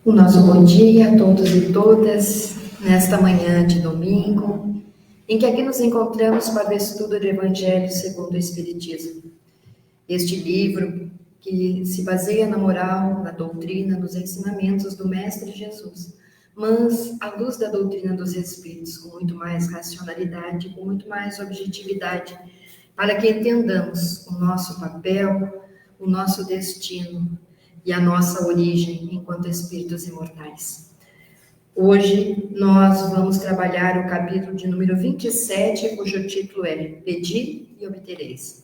O nosso bom dia a todos e todas, nesta manhã de domingo, em que aqui nos encontramos para o estudo do Evangelho segundo o Espiritismo. Este livro que se baseia na moral, na doutrina, nos ensinamentos do Mestre Jesus, mas à luz da doutrina dos Espíritos, com muito mais racionalidade, com muito mais objetividade, para que entendamos o nosso papel, o nosso destino e a nossa origem enquanto espíritos imortais. Hoje nós vamos trabalhar o capítulo de número 27, cujo título é Pedi e Obtereis.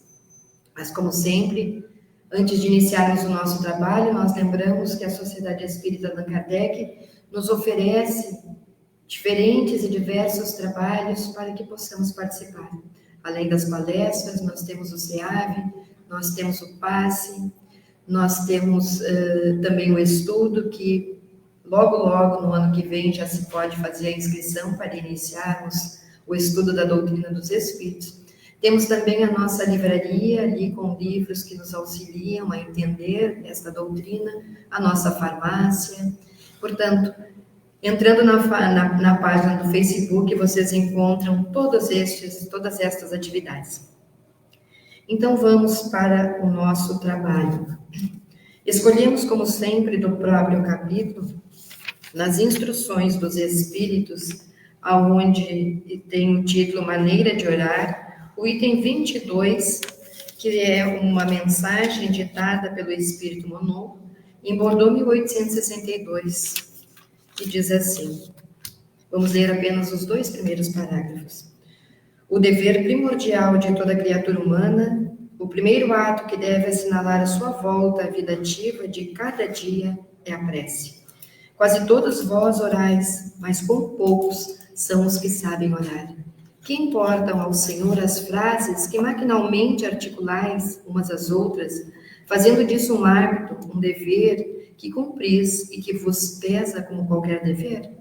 Mas como sempre, antes de iniciarmos o nosso trabalho, nós lembramos que a Sociedade Espírita Allan Kardec nos oferece diferentes e diversos trabalhos para que possamos participar. Além das palestras, nós temos o SEAV, nós temos o PASSE, nós temos também o estudo, que logo no ano que vem já se pode fazer a inscrição para iniciarmos o estudo da doutrina dos Espíritos. Temos também a nossa livraria ali com livros que nos auxiliam a entender esta doutrina, a nossa farmácia. Portanto, entrando na página do Facebook, vocês encontram todas estas atividades. Então, vamos para o nosso trabalho. Escolhemos, como sempre, do próprio capítulo, nas instruções dos Espíritos, aonde tem o título Maneira de Orar, o item 22, que é uma mensagem ditada pelo Espírito Monod, em Bordeaux, 1862, que diz assim, vamos ler apenas os 2 primeiros parágrafos. O dever primordial de toda criatura humana, o primeiro ato que deve assinalar a sua volta à vida ativa de cada dia é a prece. Quase todos vós orais, mas com poucos são os que sabem orar. Que importam ao Senhor as frases que maquinalmente articulais umas às outras, fazendo disso um hábito, um dever que cumpris e que vos pesa como qualquer dever?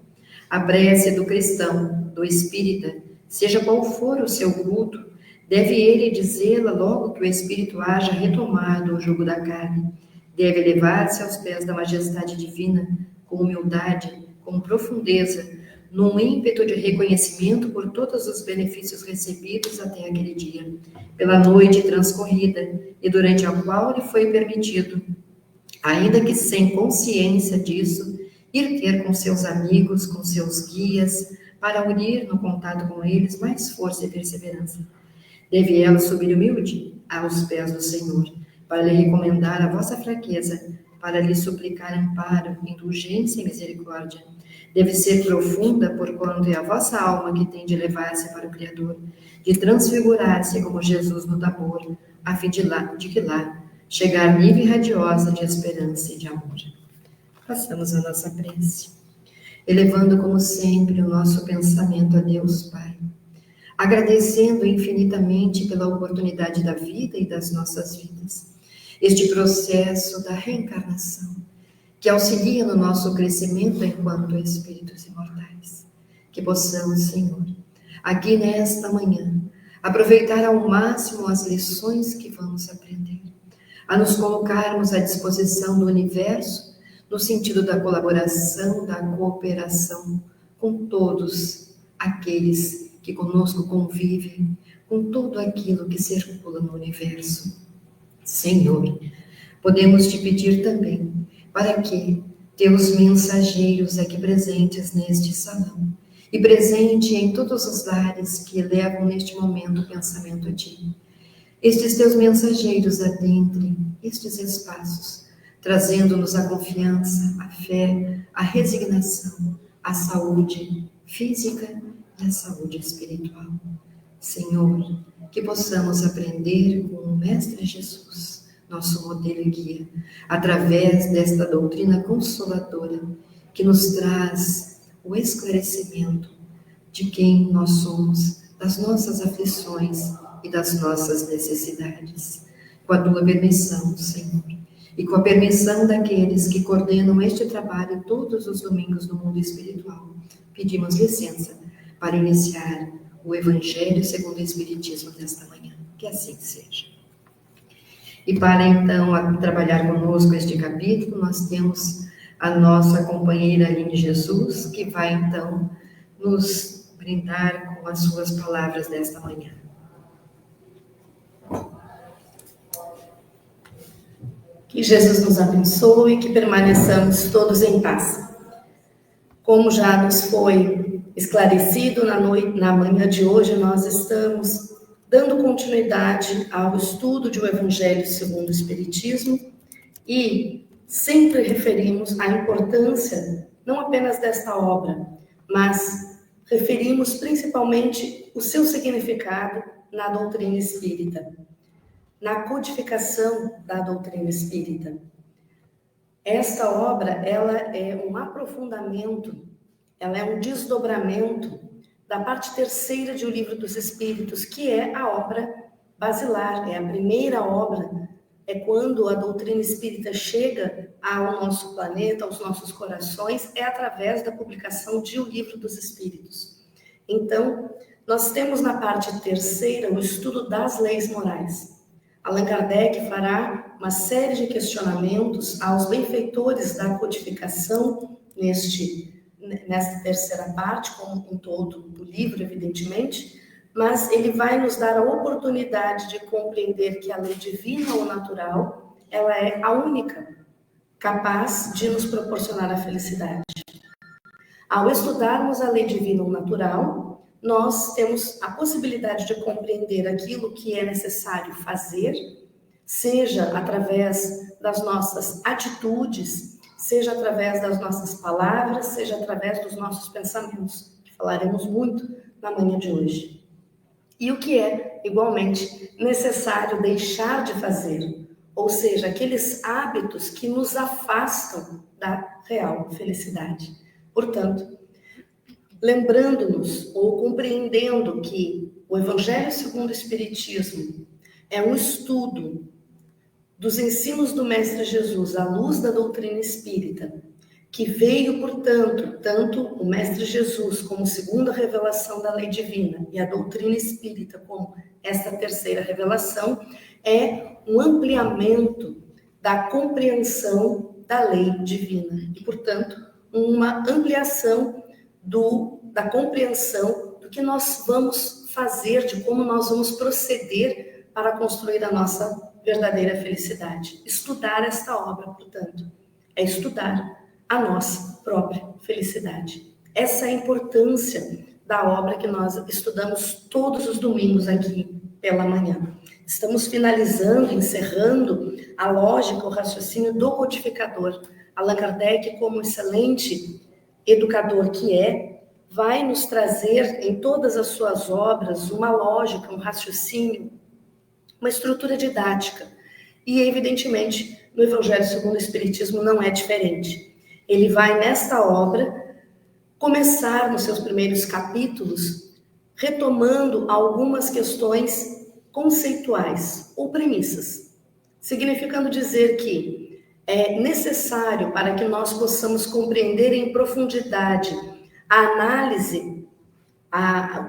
A prece do cristão, do espírita, seja qual for o seu culto, deve ele dizê-la logo que o espírito haja retomado o jugo da carne. Deve elevar-se aos pés da majestade divina, com humildade, com profundeza, num ímpeto de reconhecimento por todos os benefícios recebidos até aquele dia, pela noite transcorrida e durante a qual lhe foi permitido, ainda que sem consciência disso, ir ter com seus amigos, com seus guias, para unir no contato com eles mais força e perseverança. Deve ela subir humilde aos pés do Senhor, para lhe recomendar a vossa fraqueza, para lhe suplicar amparo, indulgência e misericórdia. Deve ser profunda, porquanto é a vossa alma que tem de elevar-se para o Criador, de transfigurar-se como Jesus no Tabor, a fim de que lá chegar livre e radiosa de esperança e de amor. Passamos a nossa prece, elevando como sempre o nosso pensamento a Deus Pai, agradecendo infinitamente pela oportunidade da vida e das nossas vidas, este processo da reencarnação, que auxilia no nosso crescimento enquanto espíritos imortais. Que possamos, Senhor, aqui nesta manhã, aproveitar ao máximo as lições que vamos aprender, a nos colocarmos à disposição do universo, no sentido da colaboração, da cooperação com todos aqueles que conosco convivem, com tudo aquilo que circula no universo. Senhor, podemos te pedir também para que teus mensageiros aqui presentes neste salão e presente em todos os lares que levam neste momento o pensamento a ti, estes teus mensageiros adentrem estes espaços, trazendo-nos a confiança, a fé, a resignação, a saúde física e a saúde espiritual. Senhor, que possamos aprender com o Mestre Jesus, nosso modelo e guia, através desta doutrina consoladora que nos traz o esclarecimento de quem nós somos, das nossas aflições e das nossas necessidades. Com a tua permissão, Senhor, e com a permissão daqueles que coordenam este trabalho todos os domingos no mundo espiritual, pedimos licença para iniciar o Evangelho segundo o Espiritismo desta manhã. Que assim seja. E para então trabalhar conosco este capítulo, nós temos a nossa companheira Aline Jesus, que vai então nos brindar com as suas palavras desta manhã. Que Jesus nos abençoe e que permaneçamos todos em paz. Como já nos foi esclarecido na manhã de hoje, nós estamos dando continuidade ao estudo de o Evangelho segundo o Espiritismo e sempre referimos a importância não apenas desta obra, mas referimos principalmente o seu significado na doutrina espírita, na codificação da doutrina espírita. Esta obra, ela é um aprofundamento, ela é um desdobramento da parte terceira de O Livro dos Espíritos, que é a obra basilar, é a primeira obra, é quando a doutrina espírita chega ao nosso planeta, aos nossos corações, é através da publicação de O Livro dos Espíritos. Então, nós temos na parte terceira o estudo das leis morais. Allan Kardec fará uma série de questionamentos aos benfeitores da codificação nesta terceira parte, como um todo do livro, evidentemente, mas ele vai nos dar a oportunidade de compreender que a lei divina ou natural, ela é a única capaz de nos proporcionar a felicidade. Ao estudarmos a lei divina ou natural, nós temos a possibilidade de compreender aquilo que é necessário fazer, seja através das nossas atitudes, seja através das nossas palavras, seja através dos nossos pensamentos, que falaremos muito na manhã de hoje. E o que é, igualmente, necessário deixar de fazer, ou seja, aqueles hábitos que nos afastam da real felicidade. Portanto, lembrando-nos ou compreendendo que o Evangelho segundo o Espiritismo é um estudo dos ensinos do Mestre Jesus à luz da doutrina espírita, que veio, portanto, tanto o Mestre Jesus como segunda revelação da lei divina e a doutrina espírita como esta terceira revelação, é um ampliamento da compreensão da lei divina e, portanto, uma ampliação da compreensão do que nós vamos fazer, de como nós vamos proceder para construir a nossa verdadeira felicidade. Estudar esta obra, portanto, é estudar a nossa própria felicidade. Essa é a importância da obra que nós estudamos todos os domingos aqui pela manhã. Estamos finalizando, encerrando a lógica, o raciocínio do codificador. Allan Kardec, como excelente educador que é, vai nos trazer em todas as suas obras uma lógica, um raciocínio, uma estrutura didática. E, evidentemente, no Evangelho segundo o Espiritismo não é diferente. Ele vai, nesta obra, começar nos seus primeiros capítulos, retomando algumas questões conceituais ou premissas, significando dizer que é necessário, para que nós possamos compreender em profundidade a análise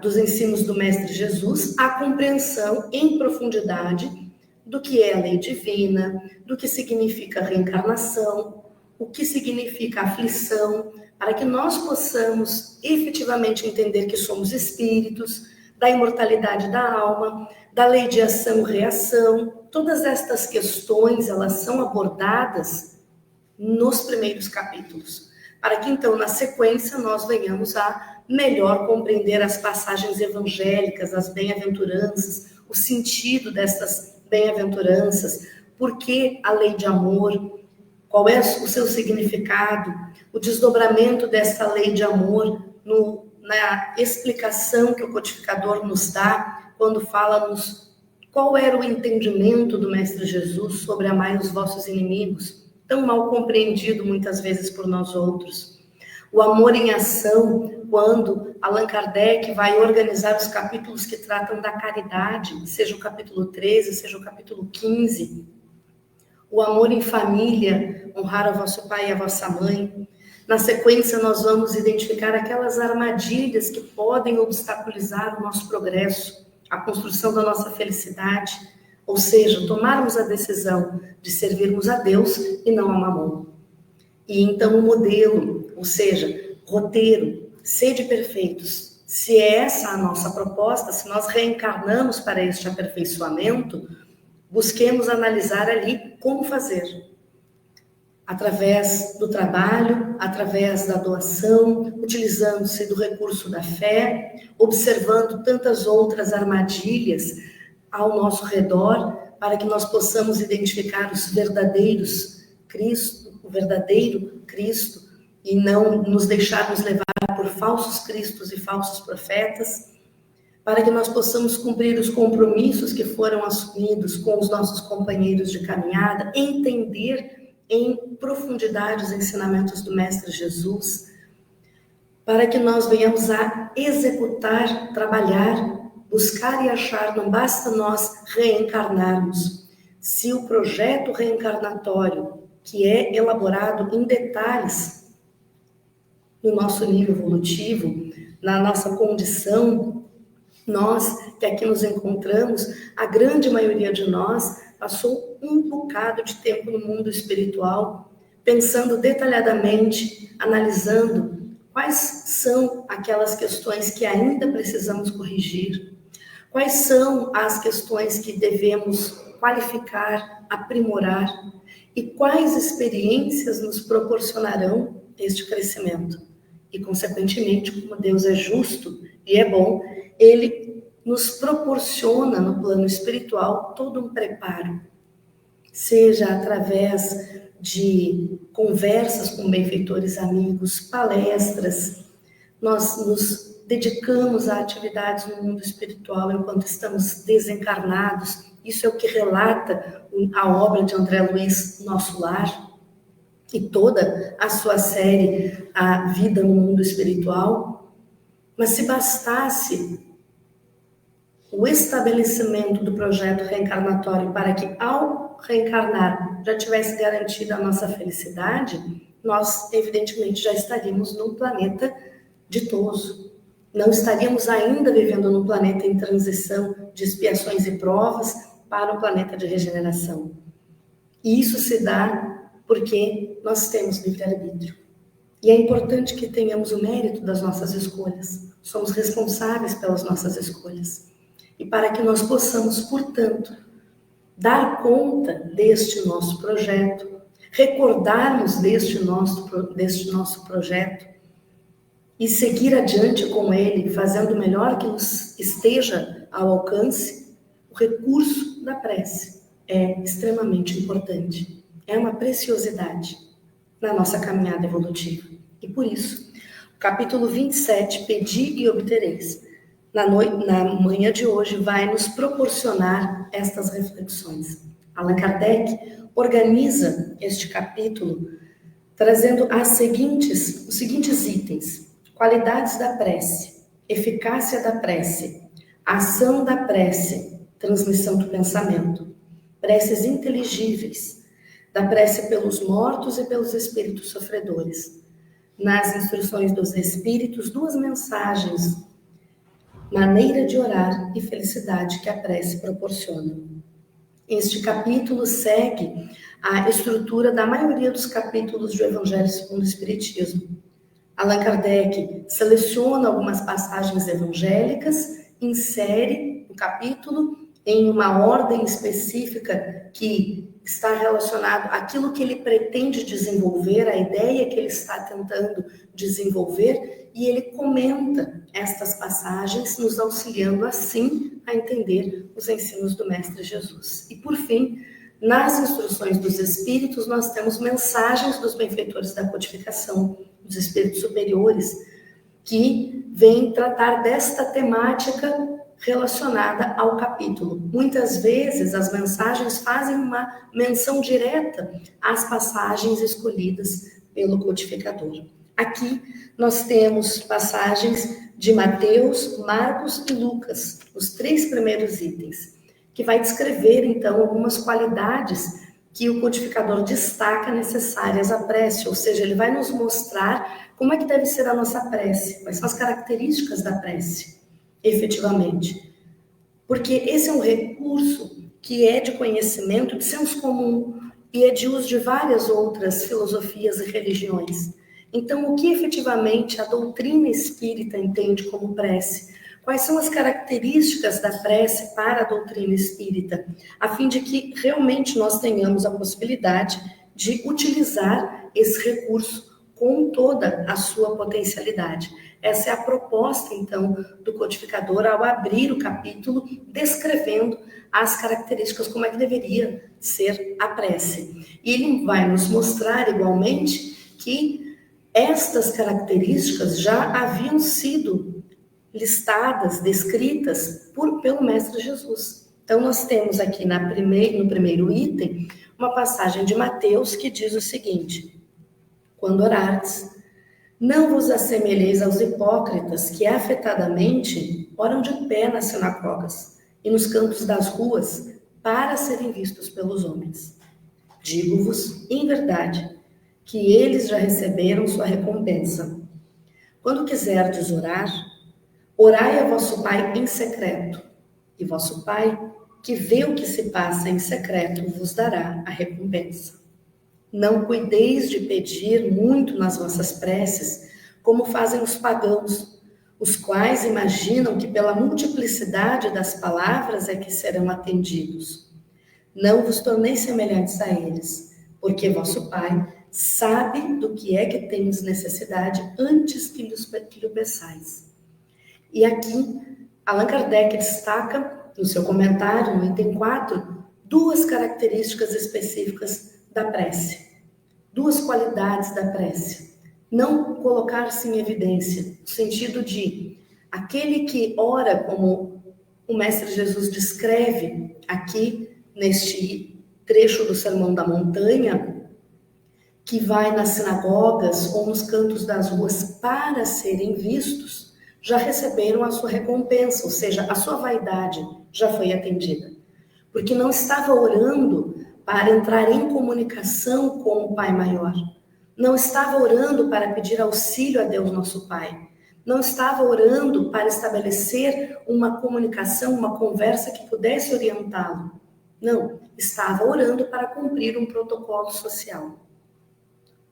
dos ensinos do Mestre Jesus, a compreensão em profundidade do que é a lei divina, do que significa reencarnação, o que significa aflição, para que nós possamos efetivamente entender que somos espíritos, da imortalidade da alma, da lei de ação e reação. Todas estas questões, elas são abordadas nos primeiros capítulos, para que então, na sequência, nós venhamos a melhor compreender as passagens evangélicas, as bem-aventuranças, o sentido dessas bem-aventuranças, por que a lei de amor, qual é o seu significado, o desdobramento dessa lei de amor na explicação que o codificador nos dá, quando fala-nos qual era o entendimento do Mestre Jesus sobre amai os vossos inimigos, tão mal compreendido muitas vezes por nós outros. O amor em ação, quando Allan Kardec vai organizar os capítulos que tratam da caridade, seja o capítulo 13, seja o capítulo 15. O amor em família, honrar o vosso pai e a vossa mãe. Na sequência, nós vamos identificar aquelas armadilhas que podem obstaculizar o nosso progresso, a construção da nossa felicidade, ou seja, tomarmos a decisão de servirmos a Deus e não a Mamon. E então o modelo, ou seja, roteiro, sede perfeitos. Se é essa a nossa proposta, se nós reencarnamos para este aperfeiçoamento, busquemos analisar ali como fazer. Através do trabalho, através da doação, utilizando-se do recurso da fé, observando tantas outras armadilhas ao nosso redor, para que nós possamos identificar os verdadeiros Cristo, o verdadeiro Cristo, e não nos deixarmos levar por falsos cristos e falsos profetas, para que nós possamos cumprir os compromissos que foram assumidos com os nossos companheiros de caminhada, entender em profundidade os ensinamentos do Mestre Jesus, para que nós venhamos a executar, trabalhar, buscar e achar. Não basta nós reencarnarmos. Se o projeto reencarnatório, que é elaborado em detalhes no nosso nível evolutivo, na nossa condição, nós que aqui nos encontramos, a grande maioria de nós passou um bocado de tempo no mundo espiritual, pensando detalhadamente, analisando quais são aquelas questões que ainda precisamos corrigir, quais são as questões que devemos qualificar, aprimorar, e quais experiências nos proporcionarão este crescimento. E, consequentemente, como Deus é justo e é bom, Ele nos proporciona no plano espiritual todo um preparo, seja através de conversas com benfeitores amigos, palestras. Nós nos dedicamos a atividades no mundo espiritual enquanto estamos desencarnados. Isso é o que relata a obra de André Luiz, Nosso Lar, e toda a sua série, A Vida no Mundo Espiritual. Mas se bastasse o estabelecimento do projeto reencarnatório para que, ao reencarnar, já tivesse garantida a nossa felicidade, nós, evidentemente, já estaríamos num planeta ditoso. Não estaríamos ainda vivendo num planeta em transição de expiações e provas para um planeta de regeneração. E isso se dá porque nós temos livre-arbítrio. E é importante que tenhamos o mérito das nossas escolhas. Somos responsáveis pelas nossas escolhas. E para que nós possamos, portanto, dar conta deste nosso projeto, recordarmos deste nosso projeto e seguir adiante com ele, fazendo o melhor que nos esteja ao alcance, o recurso da prece é extremamente importante. É uma preciosidade na nossa caminhada evolutiva. E por isso, o capítulo 27, Pedi e Obtereis, na manhã de hoje, vai nos proporcionar estas reflexões. Allan Kardec organiza este capítulo trazendo os seguintes itens: qualidades da prece, eficácia da prece, ação da prece, transmissão do pensamento, preces inteligíveis, da prece pelos mortos e pelos espíritos sofredores. Nas instruções dos espíritos, 2 mensagens: maneira de orar e felicidade que a prece proporciona. Este capítulo segue a estrutura da maioria dos capítulos do Evangelho segundo o Espiritismo. Allan Kardec seleciona algumas passagens evangélicas, insere o capítulo em uma ordem específica que está relacionado àquilo que ele pretende desenvolver, a ideia que ele está tentando desenvolver, e ele comenta estas passagens, nos auxiliando assim a entender os ensinos do Mestre Jesus. E por fim, nas instruções dos Espíritos, nós temos mensagens dos benfeitores da codificação, dos Espíritos superiores, que vêm tratar desta temática relacionada ao capítulo. Muitas vezes as mensagens fazem uma menção direta às passagens escolhidas pelo codificador. Aqui nós temos passagens de Mateus, Marcos e Lucas, os 3 primeiros itens, que vai descrever então algumas qualidades que o codificador destaca necessárias à prece, ou seja, ele vai nos mostrar como é que deve ser a nossa prece, quais são as características da prece. Efetivamente, porque esse é um recurso que é de conhecimento, de senso comum, e é de uso de várias outras filosofias e religiões. Então, o que efetivamente a doutrina espírita entende como prece? Quais são as características da prece para a doutrina espírita, a fim de que realmente nós tenhamos a possibilidade de utilizar esse recurso com toda a sua potencialidade. Essa é a proposta, então, do codificador ao abrir o capítulo, descrevendo as características, como é que deveria ser a prece. E ele vai nos mostrar, igualmente, que estas características já haviam sido listadas, descritas pelo Mestre Jesus. Então, nós temos aqui no primeiro item, uma passagem de Mateus que diz o seguinte: quando orardes, não vos assemelheis aos hipócritas que afetadamente oram de pé nas sinagogas e nos cantos das ruas para serem vistos pelos homens. Digo-vos, em verdade, que eles já receberam sua recompensa. Quando quiserdes orar, orai a vosso Pai em secreto, e vosso Pai, que vê o que se passa em secreto, vos dará a recompensa. Não cuideis de pedir muito nas vossas preces, como fazem os pagãos, os quais imaginam que pela multiplicidade das palavras é que serão atendidos. Não vos torneis semelhantes a eles, porque vosso Pai sabe do que é que tendes necessidade antes que lhe peçais. E aqui, Allan Kardec destaca, no seu comentário, no item 4, duas características específicas da prece, duas qualidades da prece. Não colocar-se em evidência, no sentido de aquele que ora, como o Mestre Jesus descreve aqui neste trecho do Sermão da Montanha, que vai nas sinagogas ou nos cantos das ruas para serem vistos, já receberam a sua recompensa, ou seja, a sua vaidade já foi atendida. Porque não estava orando para entrar em comunicação com o Pai Maior. Não estava orando para pedir auxílio a Deus nosso Pai. Não estava orando para estabelecer uma comunicação, uma conversa que pudesse orientá-lo. Não, estava orando para cumprir um protocolo social.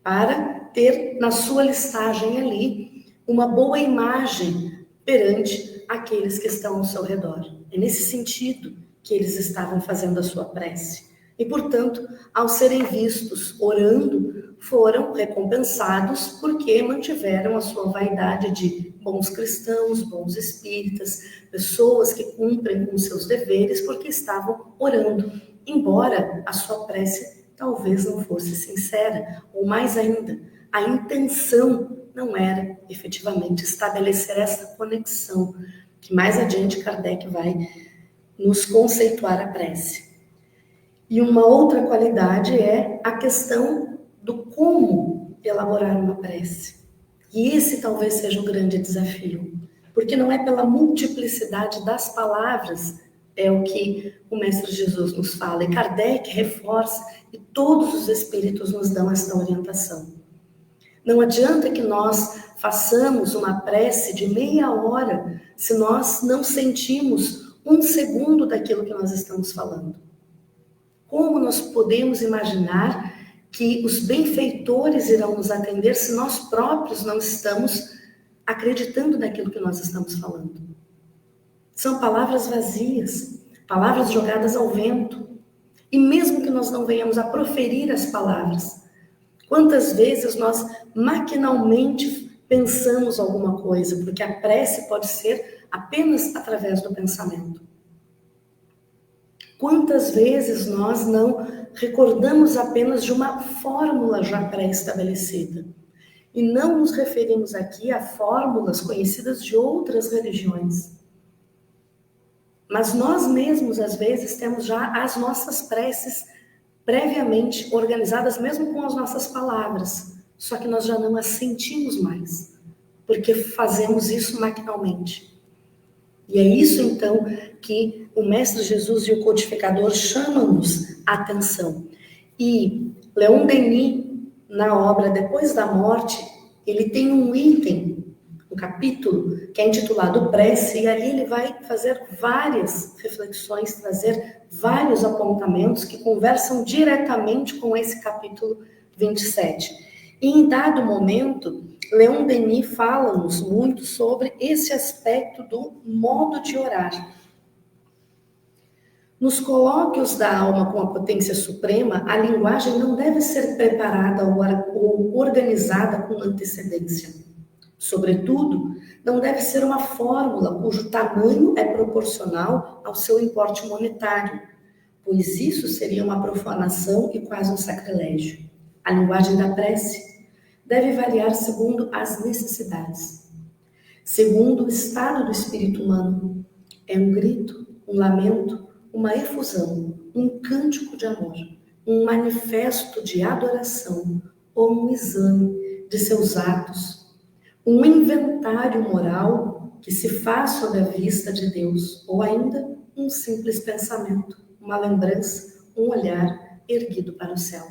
Para ter na sua listagem ali uma boa imagem perante aqueles que estão ao seu redor. É nesse sentido que eles estavam fazendo a sua prece. E, portanto, ao serem vistos orando, foram recompensados porque mantiveram a sua vaidade de bons cristãos, bons espíritas, pessoas que cumprem com seus deveres porque estavam orando, embora a sua prece talvez não fosse sincera, ou mais ainda, a intenção não era efetivamente estabelecer essa conexão, que mais adiante Kardec vai nos conceituar a prece. E uma outra qualidade é a questão do como elaborar uma prece. E esse talvez seja o grande desafio, porque não é pela multiplicidade das palavras, é o que o Mestre Jesus nos fala, e Kardec reforça, e todos os espíritos nos dão esta orientação. Não adianta que nós façamos uma prece de meia hora se nós não sentimos um segundo daquilo que nós estamos falando. Como nós podemos imaginar que os benfeitores irão nos atender se nós próprios não estamos acreditando naquilo que nós estamos falando? São palavras vazias, palavras jogadas ao vento. E mesmo que nós não venhamos a proferir as palavras, quantas vezes nós maquinalmente pensamos alguma coisa, porque a prece pode ser apenas através do pensamento. Quantas vezes nós não recordamos apenas de uma fórmula já pré-estabelecida? E não nos referimos aqui a fórmulas conhecidas de outras religiões. Mas nós mesmos, às vezes, temos já as nossas preces previamente organizadas, mesmo com as nossas palavras. Só que nós já não as sentimos mais, porque fazemos isso maquinalmente. E é isso, então, que o Mestre Jesus e o codificador chamam-nos a atenção. E Leon Denis, na obra Depois da Morte, ele tem um item, o capítulo, que é intitulado Prece, e ali ele vai fazer várias reflexões, trazer vários apontamentos que conversam diretamente com esse capítulo 27. E em dado momento, Leon Denis fala-nos muito sobre esse aspecto do modo de orar. Nos colóquios da alma com a potência suprema, a linguagem não deve ser preparada ou organizada com antecedência. Sobretudo, não deve ser uma fórmula cujo tamanho é proporcional ao seu importe monetário, pois isso seria uma profanação e quase um sacrilégio. A linguagem da prece deve variar segundo as necessidades, segundo o estado do espírito humano. É um grito, um lamento, uma efusão, um cântico de amor, um manifesto de adoração ou um exame de seus atos, um inventário moral que se faz sob a vista de Deus, ou ainda um simples pensamento, uma lembrança, um olhar erguido para o céu.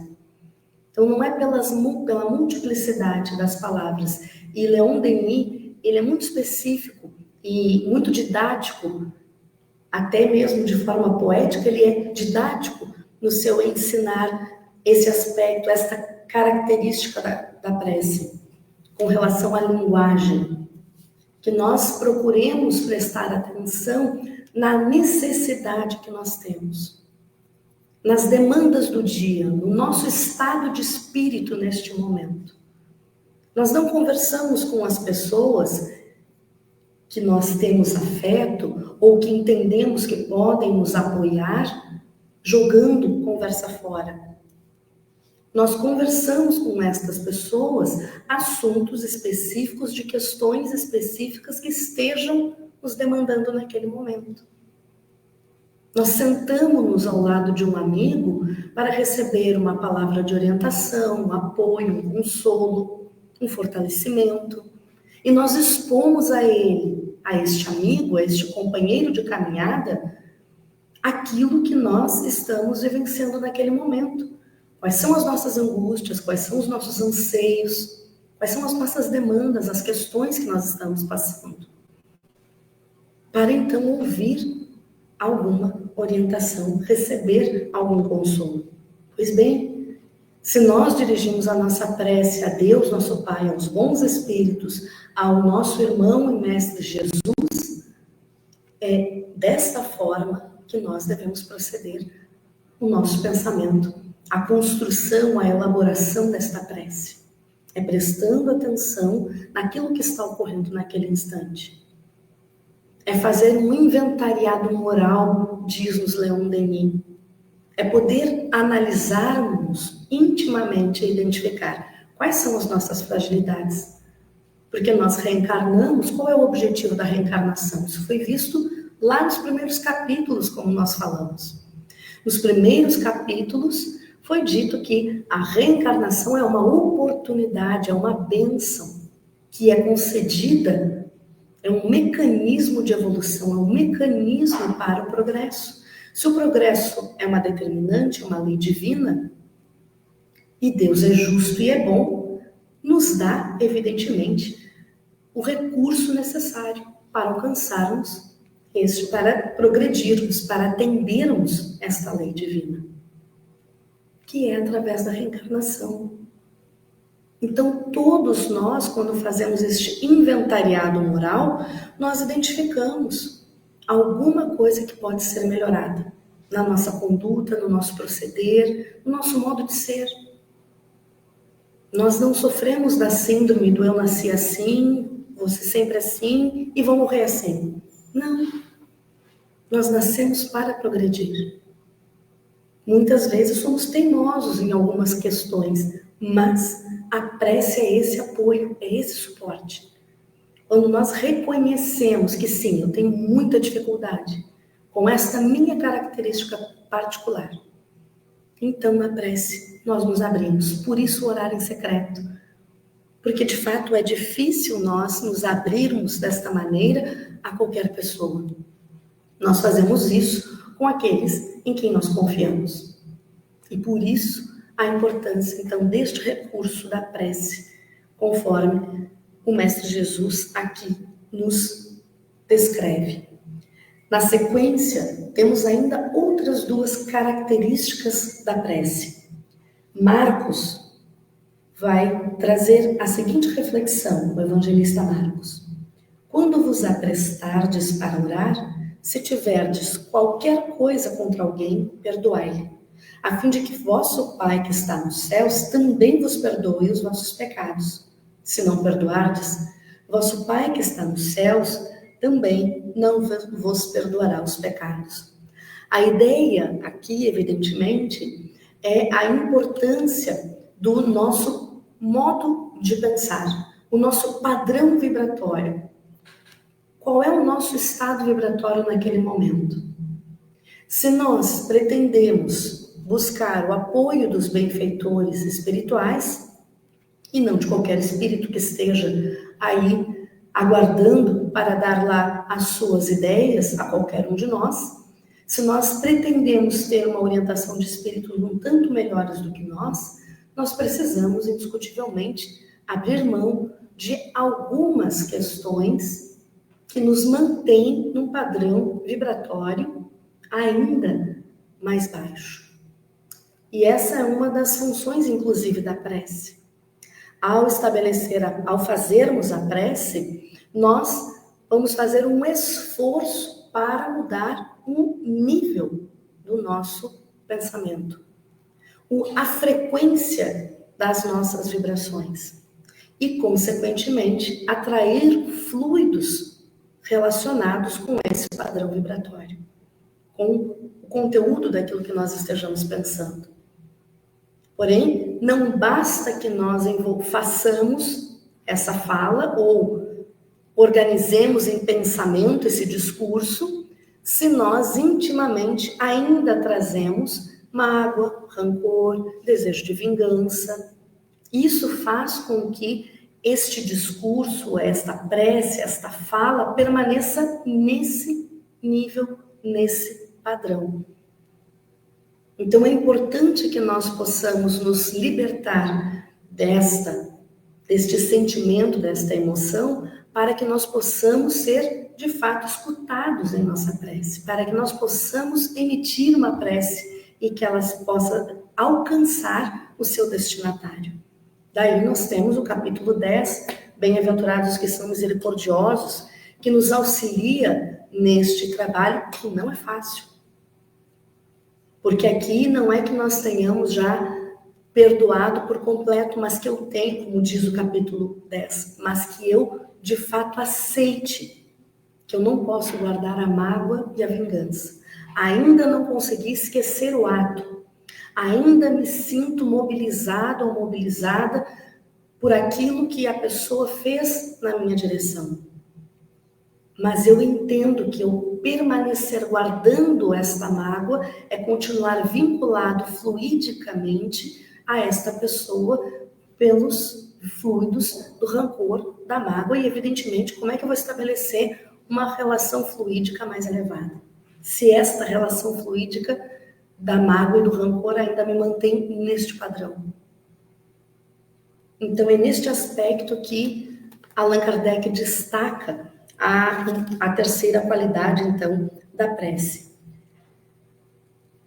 Então não é pela multiplicidade das palavras. E Leon Denis, ele é muito específico e muito didático, até mesmo de forma poética, ele é didático no seu ensinar esse aspecto, essa característica da prece, com relação à linguagem, que nós procuremos prestar atenção na necessidade que nós temos, nas demandas do dia, no nosso estado de espírito neste momento. Nós não conversamos com as pessoas que nós temos afeto ou que entendemos que podem nos apoiar, jogando conversa fora. Nós conversamos com estas pessoas assuntos específicos de questões específicas que estejam nos demandando naquele momento. Nós sentamos-nos ao lado de um amigo para receber uma palavra de orientação, um apoio, um consolo, um fortalecimento. E nós expomos a ele, a este amigo, a este companheiro de caminhada, aquilo que nós estamos vivenciando naquele momento. Quais são as nossas angústias, quais são os nossos anseios, quais são as nossas demandas, as questões que nós estamos passando. Para então ouvir alguma orientação, receber algum consolo. Pois bem, se nós dirigimos a nossa prece a Deus, nosso Pai, aos bons espíritos, ao nosso irmão e mestre Jesus, é desta forma que nós devemos proceder o nosso pensamento, a construção, a elaboração desta prece. É prestando atenção naquilo que está ocorrendo naquele instante. É fazer um inventariado moral, diz-nos Leon Denis. É poder analisarmos intimamente e identificar quais são as nossas fragilidades. Porque nós reencarnamos, qual é o objetivo da reencarnação? Isso foi visto lá nos primeiros capítulos, como nós falamos. Nos primeiros capítulos foi dito que a reencarnação é uma oportunidade, é uma bênção que é concedida. É um mecanismo de evolução, é um mecanismo para o progresso. Se o progresso é uma determinante, é uma lei divina, e Deus é justo e é bom, nos dá, evidentemente, o recurso necessário para alcançarmos para progredirmos, para atendermos esta lei divina, que é através da reencarnação. Então, todos nós, quando fazemos este inventariado moral, nós identificamos alguma coisa que pode ser melhorada na nossa conduta, no nosso proceder, no nosso modo de ser. Nós não sofremos da síndrome do eu nasci assim, você sempre assim e vou morrer assim. Não. Nós nascemos para progredir. Muitas vezes somos teimosos em algumas questões, mas a prece é esse apoio, é esse suporte. Quando nós reconhecemos que sim, eu tenho muita dificuldade com esta minha característica particular, então na prece nós nos abrimos. Por isso orar em secreto, porque de fato é difícil nós nos abrirmos desta maneira a qualquer pessoa. Nós fazemos isso com aqueles em quem nós confiamos. E por isso a importância, então, deste recurso da prece, conforme o Mestre Jesus aqui nos descreve. Na sequência, temos ainda outras duas características da prece. Marcos vai trazer a seguinte reflexão, o evangelista Marcos. Quando vos aprestardes para orar, se tiverdes qualquer coisa contra alguém, perdoai-lhe, a fim de que vosso Pai que está nos céus também vos perdoe os vossos pecados. Se não perdoardes, vosso Pai que está nos céus também não vos perdoará os pecados. A ideia aqui, evidentemente, é a importância do nosso modo de pensar, o nosso padrão vibratório. Qual é o nosso estado vibratório naquele momento? Se nós pretendemos buscar o apoio dos benfeitores espirituais, e não de qualquer espírito que esteja aí aguardando para dar lá as suas ideias a qualquer um de nós, se nós pretendemos ter uma orientação de espíritos um tanto melhores do que nós precisamos indiscutivelmente abrir mão de algumas questões que nos mantém num padrão vibratório ainda mais baixo. E essa é uma das funções, inclusive, da prece. Ao fazermos a prece, nós vamos fazer um esforço para mudar o nível do nosso pensamento, a frequência das nossas vibrações e, consequentemente, atrair fluidos relacionados com esse padrão vibratório, com o conteúdo daquilo que nós estejamos pensando. Porém, não basta que nós façamos essa fala ou organizemos em pensamento esse discurso, se nós intimamente ainda trazemos mágoa, rancor, desejo de vingança. Isso faz com que este discurso, esta prece, esta fala permaneça nesse nível, nesse padrão. Então é importante que nós possamos nos libertar deste sentimento, desta emoção, para que nós possamos ser de fato escutados em nossa prece, para que nós possamos emitir uma prece e que ela possa alcançar o seu destinatário. Daí nós temos o capítulo 10, Bem-aventurados que são misericordiosos, que nos auxilia neste trabalho, que não é fácil. Porque aqui não é que nós tenhamos já perdoado por completo, mas que eu tenho, como diz o capítulo 10, mas que eu, de fato, aceite que eu não posso guardar a mágoa e a vingança. Ainda não consegui esquecer o ato. Ainda me sinto mobilizado ou mobilizada por aquilo que a pessoa fez na minha direção. Mas eu entendo que eu permanecer guardando esta mágoa é continuar vinculado fluidicamente a esta pessoa pelos fluidos do rancor, da mágoa, e evidentemente como é que eu vou estabelecer uma relação fluídica mais elevada? Se esta relação fluídica da mágoa e do rancor ainda me mantém neste padrão. Então é neste aspecto que Allan Kardec destaca a terceira qualidade, então, da prece.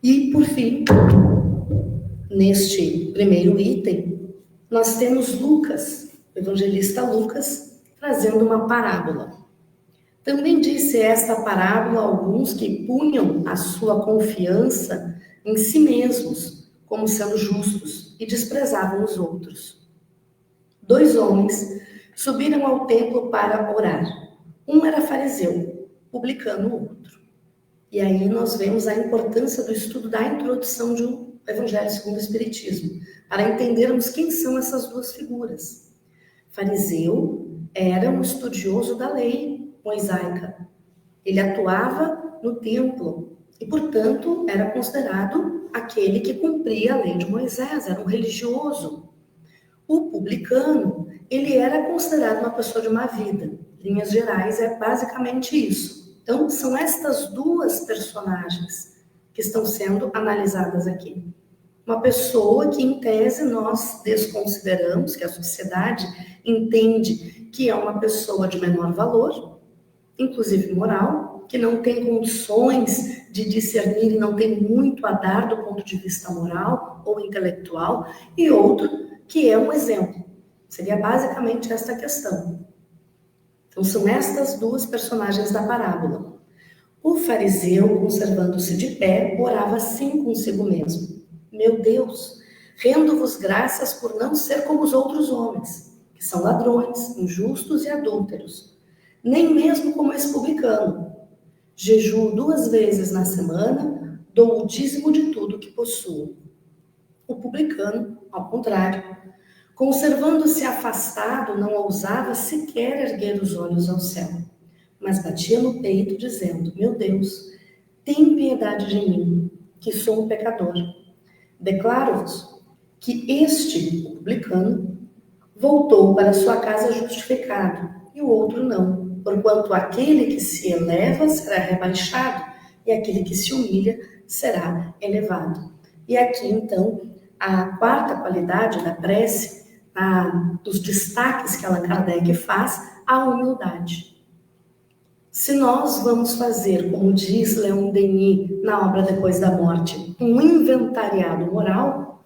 E, por fim, neste primeiro item, nós temos Lucas, o evangelista Lucas, trazendo uma parábola. Também disse esta parábola a alguns que punham a sua confiança em si mesmos, como sendo justos, e desprezavam os outros. 2 homens subiram ao templo para orar. Um era fariseu, publicano o outro. E aí nós vemos a importância do estudo da introdução de um Evangelho segundo o Espiritismo, para entendermos quem são essas duas figuras. Fariseu era um estudioso da lei mosaica. Ele atuava no templo e, portanto, era considerado aquele que cumpria a lei de Moisés, era um religioso. O publicano, ele era considerado uma pessoa de má vida. Em linhas gerais, é basicamente isso. Então, são estas duas personagens que estão sendo analisadas aqui. Uma pessoa que, em tese, nós desconsideramos, que a sociedade entende que é uma pessoa de menor valor, inclusive moral, que não tem condições de discernir e não tem muito a dar do ponto de vista moral ou intelectual, e outro que é um exemplo. Seria basicamente esta questão. Então, são estas duas personagens da parábola. O fariseu, conservando-se de pé, orava assim consigo mesmo: Meu Deus, rendo-vos graças por não ser como os outros homens, que são ladrões, injustos e adúlteros, nem mesmo como esse publicano. Jejuo 2 vezes na semana, dou o dízimo de tudo que possuo. O publicano, ao contrário, conservando-se afastado, não ousava sequer erguer os olhos ao céu, mas batia no peito, dizendo: Meu Deus, tem piedade de mim, que sou um pecador. Declaro-vos que este, o publicano, voltou para sua casa justificado, e o outro não, porquanto aquele que se eleva será rebaixado, e aquele que se humilha será elevado. E aqui, então, a quarta qualidade da prece, dos destaques que Allan Kardec faz, a humildade. Se nós vamos fazer, como diz Leon Denis na obra Depois da Morte, um inventariado moral,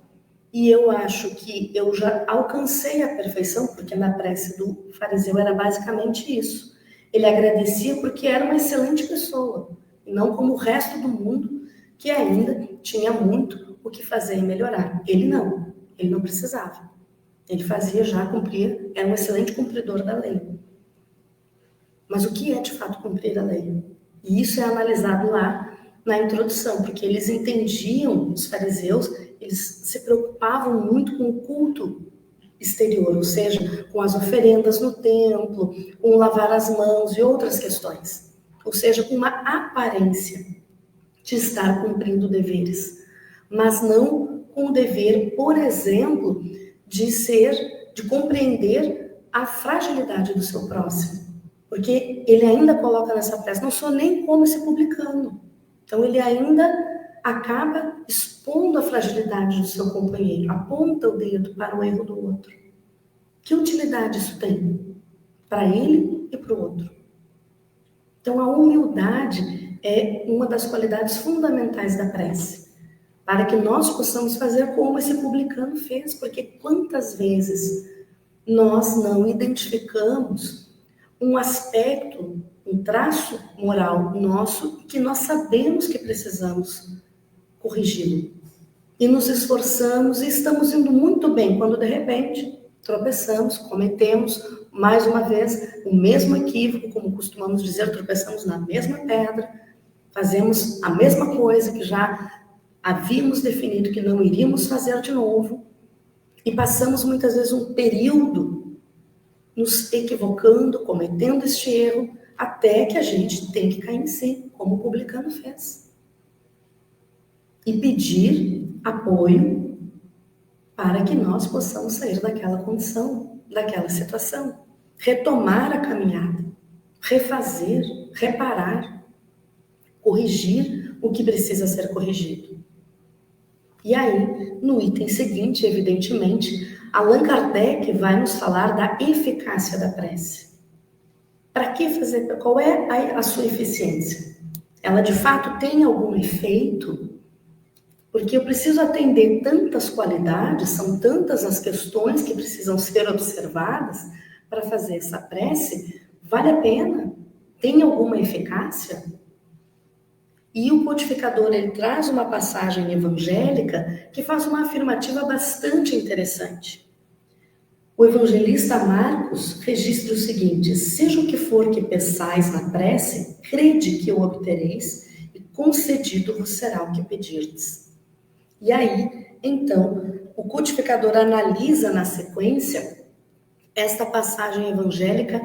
e eu acho que eu já alcancei a perfeição, porque na prece do fariseu era basicamente isso. Ele agradecia porque era uma excelente pessoa, e não como o resto do mundo, que ainda tinha muito o que fazer e melhorar. Ele não precisava. Ele fazia, já cumpria, era um excelente cumpridor da lei. Mas o que é de fato cumprir a lei? E isso é analisado lá na introdução, porque eles entendiam, os fariseus, eles se preocupavam muito com o culto exterior, ou seja, com as oferendas no templo, com lavar as mãos e outras questões. Ou seja, com uma aparência de estar cumprindo deveres, mas não com o dever, por exemplo, de compreender a fragilidade do seu próximo. Porque ele ainda coloca nessa prece, não sou nem como esse publicano. Então ele ainda acaba expondo a fragilidade do seu companheiro, aponta o dedo para o erro do outro. Que utilidade isso tem? Para ele e para o outro. Então a humildade é uma das qualidades fundamentais da prece, para que nós possamos fazer como esse publicano fez, porque quantas vezes nós não identificamos um aspecto, um traço moral nosso que nós sabemos que precisamos corrigi-lo. E nos esforçamos e estamos indo muito bem, quando de repente tropeçamos, cometemos mais uma vez o mesmo equívoco, como costumamos dizer, tropeçamos na mesma pedra, fazemos a mesma coisa que já havíamos definido que não iríamos fazer de novo, e passamos muitas vezes um período nos equivocando, cometendo este erro, até que a gente tem que cair em si, como o publicano fez. E pedir apoio para que nós possamos sair daquela condição, daquela situação. Retomar a caminhada, refazer, reparar, corrigir o que precisa ser corrigido. E aí, no item seguinte, evidentemente, Allan Kardec vai nos falar da eficácia da prece. Para que fazer? Qual é a sua eficiência? Ela de fato tem algum efeito? Porque eu preciso atender tantas qualidades, são tantas as questões que precisam ser observadas para fazer essa prece. Vale a pena? Tem alguma eficácia? E o codificador, ele traz uma passagem evangélica que faz uma afirmativa bastante interessante. O evangelista Marcos registra o seguinte: seja o que for que peçais na prece, crede que o obtereis, e concedido vos será o que pedirdes. E aí, então, o codificador analisa na sequência esta passagem evangélica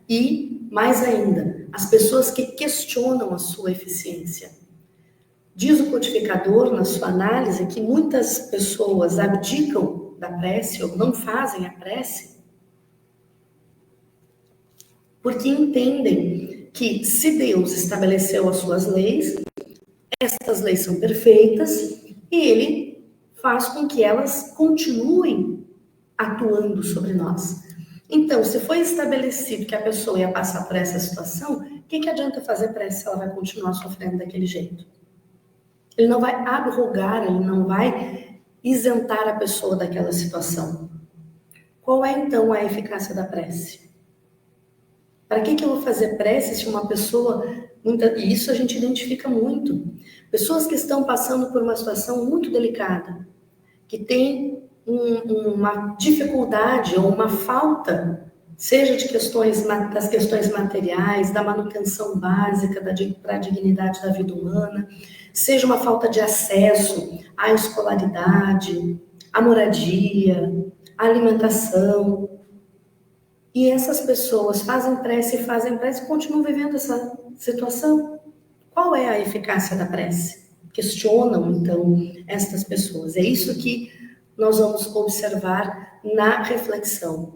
e, mais ainda, as pessoas que questionam a sua eficiência. Diz o codificador, na sua análise, que muitas pessoas abdicam da prece ou não fazem a prece porque entendem que, se Deus estabeleceu as suas leis, estas leis são perfeitas e Ele faz com que elas continuem atuando sobre nós. Então, se foi estabelecido que a pessoa ia passar por essa situação, o que adianta fazer prece se ela vai continuar sofrendo daquele jeito? Ele não vai abrogar, ele não vai isentar a pessoa daquela situação. Qual é então a eficácia da prece? Para que eu vou fazer prece se uma pessoa... E isso a gente identifica muito. Pessoas que estão passando por uma situação muito delicada, que tem uma dificuldade ou uma falta, seja das questões materiais, da manutenção básica para a dignidade da vida humana, seja uma falta de acesso à escolaridade, à moradia, à alimentação. E essas pessoas fazem prece e continuam vivendo essa situação. Qual é a eficácia da prece? Questionam, então, estas pessoas. É isso que nós vamos observar na reflexão.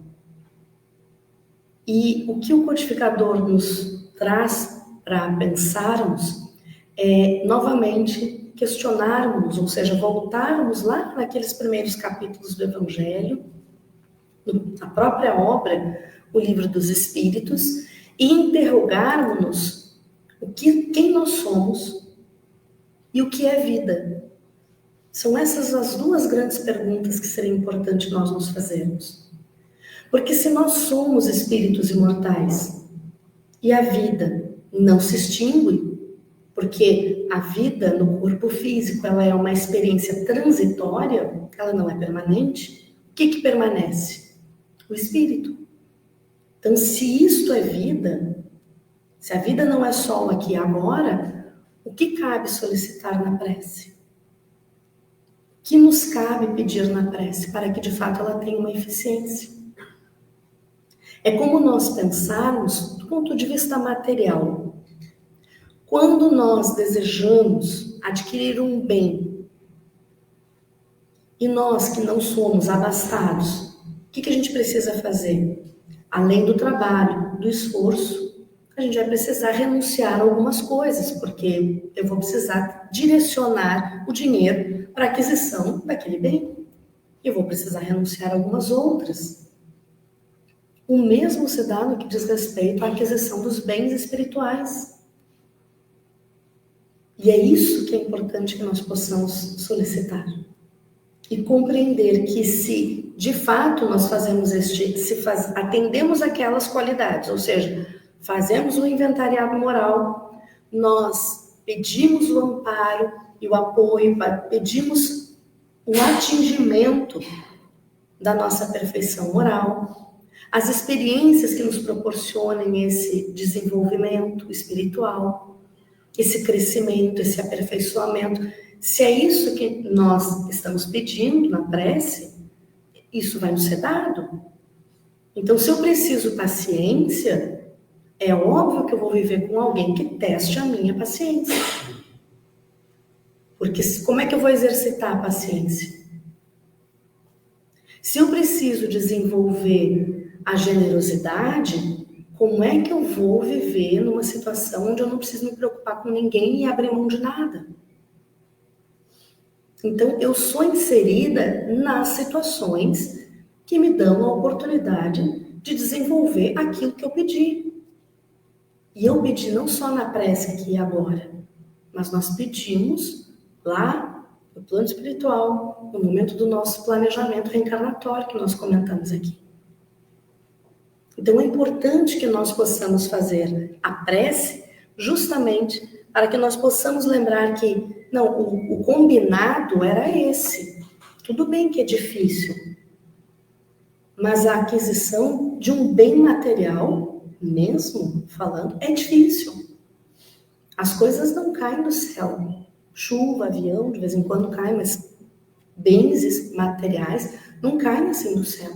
E o que o codificador nos traz para pensarmos é, novamente, questionarmos, ou seja, voltarmos lá naqueles primeiros capítulos do Evangelho, na própria obra, o Livro dos Espíritos, e interrogarmos-nos quem nós somos e o que é vida. São essas as duas grandes perguntas que seria importante nós nos fazermos. Porque se nós somos espíritos imortais e a vida não se extingue, porque a vida no corpo físico ela é uma experiência transitória, ela não é permanente, o que permanece? O espírito. Então, se isto é vida, se a vida não é só aqui e agora, o que cabe solicitar na prece? O que nos cabe pedir na prece para que de fato ela tenha uma eficiência? É como nós pensarmos do ponto de vista material. Quando nós desejamos adquirir um bem e nós que não somos abastados, o que a gente precisa fazer? Além do trabalho, do esforço, a gente vai precisar renunciar a algumas coisas, porque eu vou precisar direcionar o dinheiro para a aquisição daquele bem. Eu vou precisar renunciar a algumas outras. O mesmo se dá no que diz respeito à aquisição dos bens espirituais. E é isso que é importante que nós possamos solicitar. E compreender que se de fato nós fazemos atendemos aquelas qualidades, ou seja, fazemos o inventariado moral, nós pedimos o amparo e o apoio, pedimos o atingimento da nossa perfeição moral, as experiências que nos proporcionem esse desenvolvimento espiritual, esse crescimento, esse aperfeiçoamento. Se é isso que nós estamos pedindo na prece, isso vai nos ser dado. Então, se eu preciso paciência, é óbvio que eu vou viver com alguém que teste a minha paciência. Porque como é que eu vou exercitar a paciência? Se eu preciso desenvolver a generosidade, como é que eu vou viver numa situação onde eu não preciso me preocupar com ninguém e abrir mão de nada? Então, eu sou inserida nas situações que me dão a oportunidade de desenvolver aquilo que eu pedi. E eu pedi não só na prece aqui e agora, mas nós pedimos lá no plano espiritual, no momento do nosso planejamento reencarnatório que nós comentamos aqui. Então, é importante que nós possamos fazer a prece justamente para que nós possamos lembrar que não, o combinado era esse. Tudo bem que é difícil, mas a aquisição de um bem material, mesmo falando, é difícil. As coisas não caem do céu. Chuva, avião, de vez em quando cai, mas bens materiais não caem assim do céu.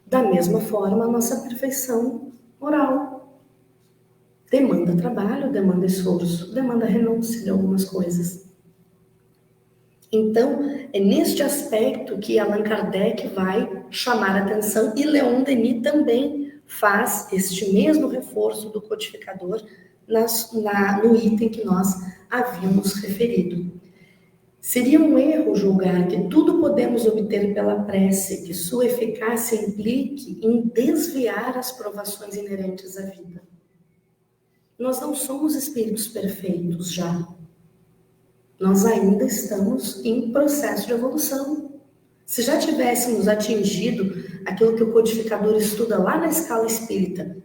Da mesma forma, a nossa perfeição moral demanda trabalho, demanda esforço, demanda renúncia de algumas coisas. Então, é neste aspecto que Allan Kardec vai chamar a atenção e Leon Denis também faz este mesmo reforço do codificador no item que nós havíamos referido. Seria um erro julgar que tudo podemos obter pela prece, que sua eficácia implique em desviar as provações inerentes à vida. Nós não somos espíritos perfeitos já. Nós ainda estamos em processo de evolução. Se já tivéssemos atingido aquilo que o codificador estuda lá na escala espírita,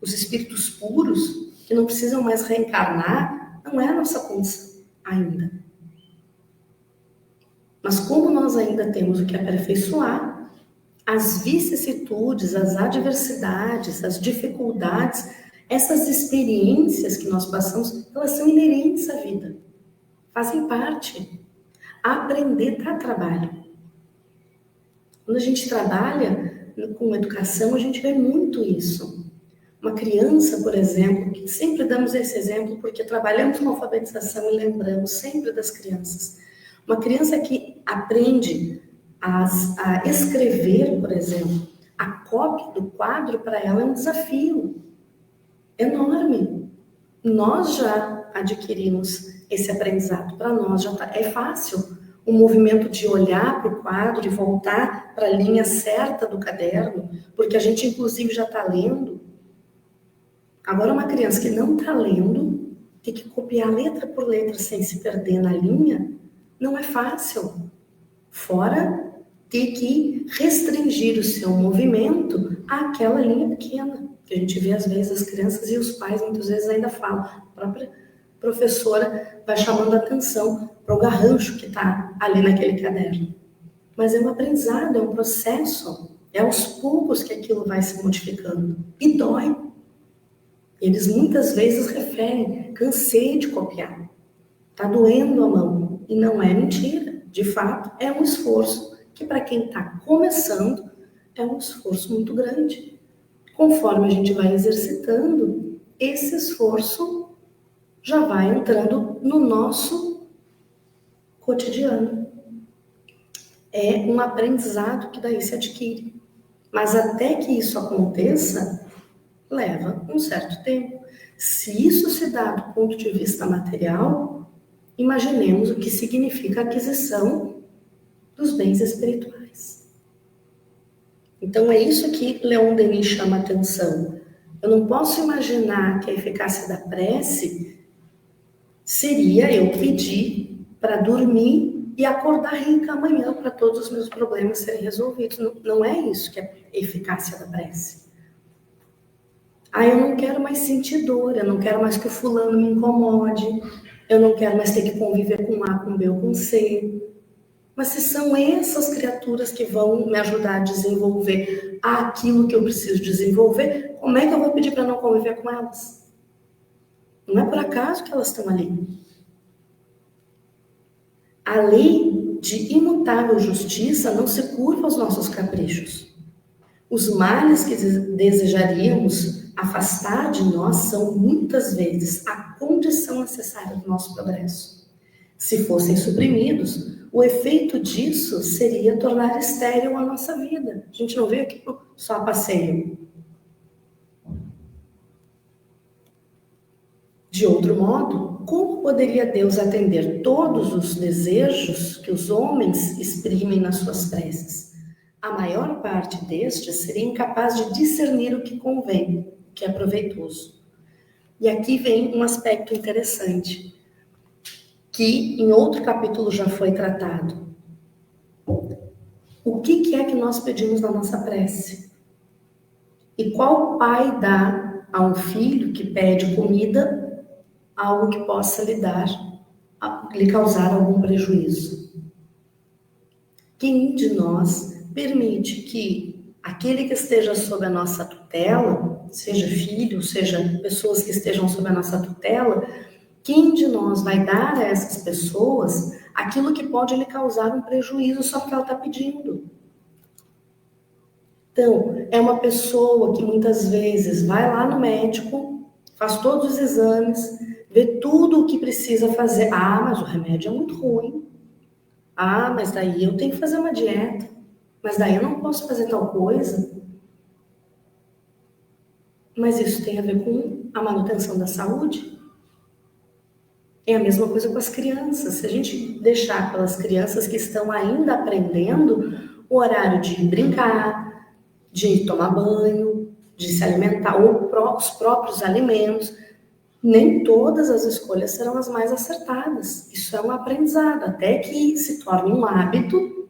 os espíritos puros, que não precisam mais reencarnar, não é a nossa condição ainda. Mas como nós ainda temos o que aperfeiçoar, as vicissitudes, as adversidades, as dificuldades, essas experiências que nós passamos, elas são inerentes à vida, fazem parte. Aprender dá trabalho. Quando a gente trabalha com educação, a gente vê muito isso. Uma criança, por exemplo, que sempre damos esse exemplo porque trabalhamos com alfabetização e lembramos sempre das crianças. Uma criança que aprende a escrever, por exemplo, a cópia do quadro para ela é um desafio enorme. Nós já adquirimos esse aprendizado, para nós já é fácil. O movimento de olhar para o quadro e voltar para a linha certa do caderno, porque a gente inclusive já está lendo. Agora uma criança que não está lendo, tem que copiar letra por letra sem se perder na linha, não é fácil. Fora ter que restringir o seu movimento àquela linha pequena, que a gente vê às vezes as crianças e os pais muitas vezes ainda falam. A própria professora vai chamando a atenção para o garrancho que está ali naquele caderno. Mas é um aprendizado, é um processo, é aos poucos que aquilo vai se modificando. E dói. Eles muitas vezes referem, cansei de copiar, está doendo a mão. E não é mentira, de fato, é um esforço que para quem está começando é um esforço muito grande. Conforme a gente vai exercitando, esse esforço já vai entrando no nosso cotidiano. É um aprendizado que daí se adquire. Mas até que isso aconteça, leva um certo tempo. Se isso se dá do ponto de vista material, imaginemos o que significa a aquisição dos bens espirituais. Então é isso que Leon Denis chama a atenção. Eu não posso imaginar que a eficácia da prece seria eu pedir para dormir e acordar rica amanhã para todos os meus problemas serem resolvidos. Não é isso que é a eficácia da prece. Eu não quero mais sentir dor, eu não quero mais que o fulano me incomode, eu não quero mais ter que conviver com A, com B ou com C. Mas se são essas criaturas que vão me ajudar a desenvolver aquilo que eu preciso desenvolver, como é que eu vou pedir para não conviver com elas? Não é por acaso que elas estão ali. A lei de imutável justiça não se curva aos nossos caprichos. Os males que desejaríamos afastar de nós são muitas vezes a condição necessária do nosso progresso. Se fossem suprimidos, o efeito disso seria tornar estéril a nossa vida. A gente não veio aqui só a passeio. De outro modo, como poderia Deus atender todos os desejos que os homens exprimem nas suas preces? A maior parte destes seria incapaz de discernir o que convém, o que é proveitoso. E aqui vem um aspecto interessante, que em outro capítulo já foi tratado. O que é que nós pedimos na nossa prece? E qual pai dá a um filho que pede comida algo que possa lhe causar algum prejuízo? Quem de nós permite que aquele que esteja sob a nossa tutela, seja filho, seja pessoas que estejam sob a nossa tutela, quem de nós vai dar a essas pessoas aquilo que pode lhe causar um prejuízo só porque ela está pedindo? Então, é uma pessoa que muitas vezes vai lá no médico, faz todos os exames, vê tudo o que precisa fazer. Mas o remédio é muito ruim. Mas daí eu tenho que fazer uma dieta. Mas daí eu não posso fazer tal coisa. Mas isso tem a ver com a manutenção da saúde? É a mesma coisa com as crianças. Se a gente deixar pelas crianças que estão ainda aprendendo o horário de brincar, de tomar banho, de se alimentar, ou os próprios alimentos, nem todas as escolhas serão as mais acertadas. Isso é um aprendizado. Até que se torne um hábito,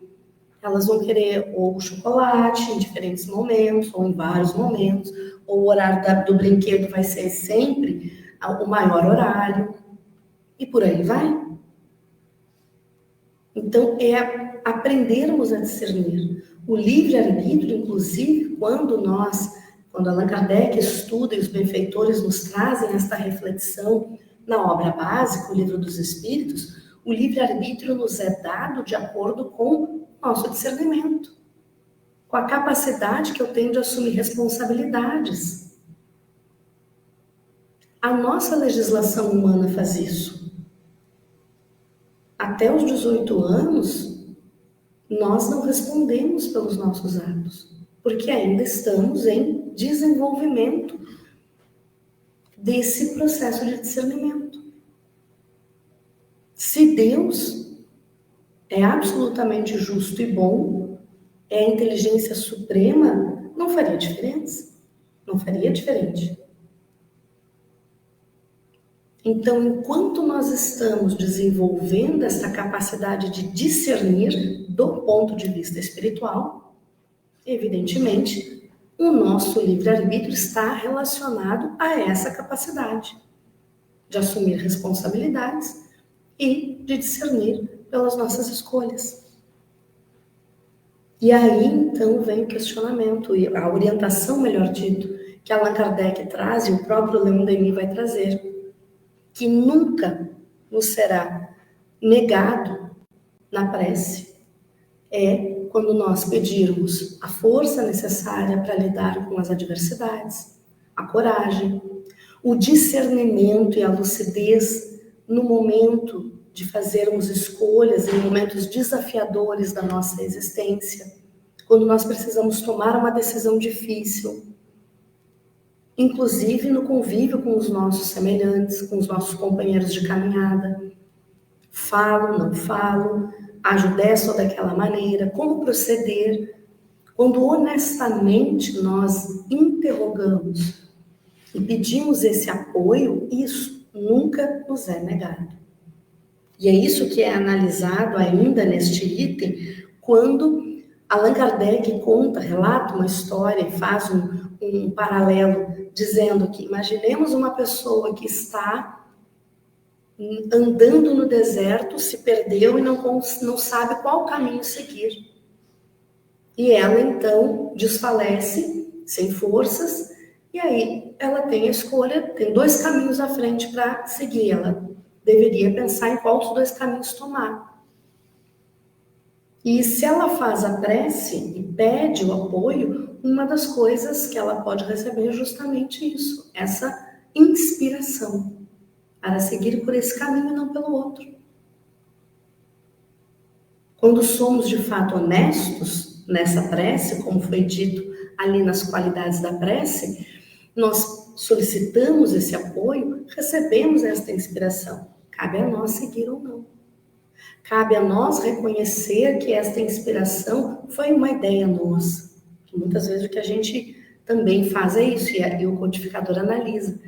elas vão querer ou chocolate em diferentes momentos, ou em vários momentos, ou o horário do brinquedo vai ser sempre o maior horário. E por aí vai. Então, é aprendermos a discernir. O livre-arbítrio, inclusive, quando Allan Kardec estuda e os benfeitores nos trazem esta reflexão na obra básica, o Livro dos Espíritos, o livre-arbítrio nos é dado de acordo com o nosso discernimento, com a capacidade que eu tenho de assumir responsabilidades. A nossa legislação humana faz isso. Até os 18 anos, nós não respondemos pelos nossos atos, porque ainda estamos em desenvolvimento desse processo de discernimento. Se Deus é absolutamente justo e bom, é a inteligência suprema, não faria diferença, não faria diferente. Então, enquanto nós estamos desenvolvendo essa capacidade de discernir do ponto de vista espiritual, evidentemente, o nosso livre-arbítrio está relacionado a essa capacidade de assumir responsabilidades e de discernir pelas nossas escolhas. E aí, então, vem o questionamento, a orientação, melhor dito, que Allan Kardec traz e o próprio Leon Denis vai trazer, que nunca nos será negado na prece, é quando nós pedirmos a força necessária para lidar com as adversidades, a coragem, o discernimento e a lucidez no momento de fazermos escolhas, em momentos desafiadores da nossa existência, quando nós precisamos tomar uma decisão difícil, inclusive no convívio com os nossos semelhantes, com os nossos companheiros de caminhada. Falo, não falo, ajo dessa ou daquela maneira, como proceder? Quando honestamente nós interrogamos e pedimos esse apoio, isso nunca nos é negado. E é isso que é analisado ainda neste item, quando Allan Kardec relata uma história e faz um paralelo, dizendo que imaginemos uma pessoa que está andando no deserto, se perdeu e não sabe qual caminho seguir. E ela então desfalece, sem forças, e aí ela tem a escolha, tem 2 caminhos à frente para seguir. Ela deveria pensar em qual dos 2 caminhos tomar. E se ela faz a prece e pede o apoio, uma das coisas que ela pode receber é justamente isso, essa inspiração para seguir por esse caminho e não pelo outro. Quando somos de fato honestos nessa prece, como foi dito ali nas qualidades da prece, nós solicitamos esse apoio, recebemos esta inspiração. Cabe a nós seguir ou não. Cabe a nós reconhecer que esta inspiração foi uma ideia nossa. Que muitas vezes o que a gente também faz é isso, e o codificador analisa.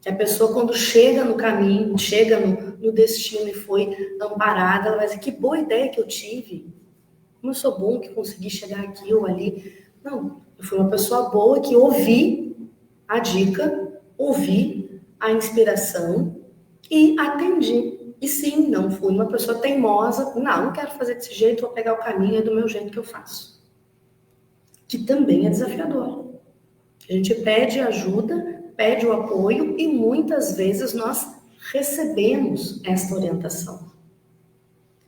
Que a pessoa, quando chega no caminho, chega no destino e foi amparada, ela vai dizer, que boa ideia que eu tive. Como eu sou bom que consegui chegar aqui ou ali. Não, eu fui uma pessoa boa que ouvi a dica, ouvi a inspiração e atendi. E sim, não fui uma pessoa teimosa, não quero fazer desse jeito, vou pegar o caminho, é do meu jeito que eu faço. Que também é desafiador. A gente pede ajuda, pede o apoio e muitas vezes nós recebemos esta orientação.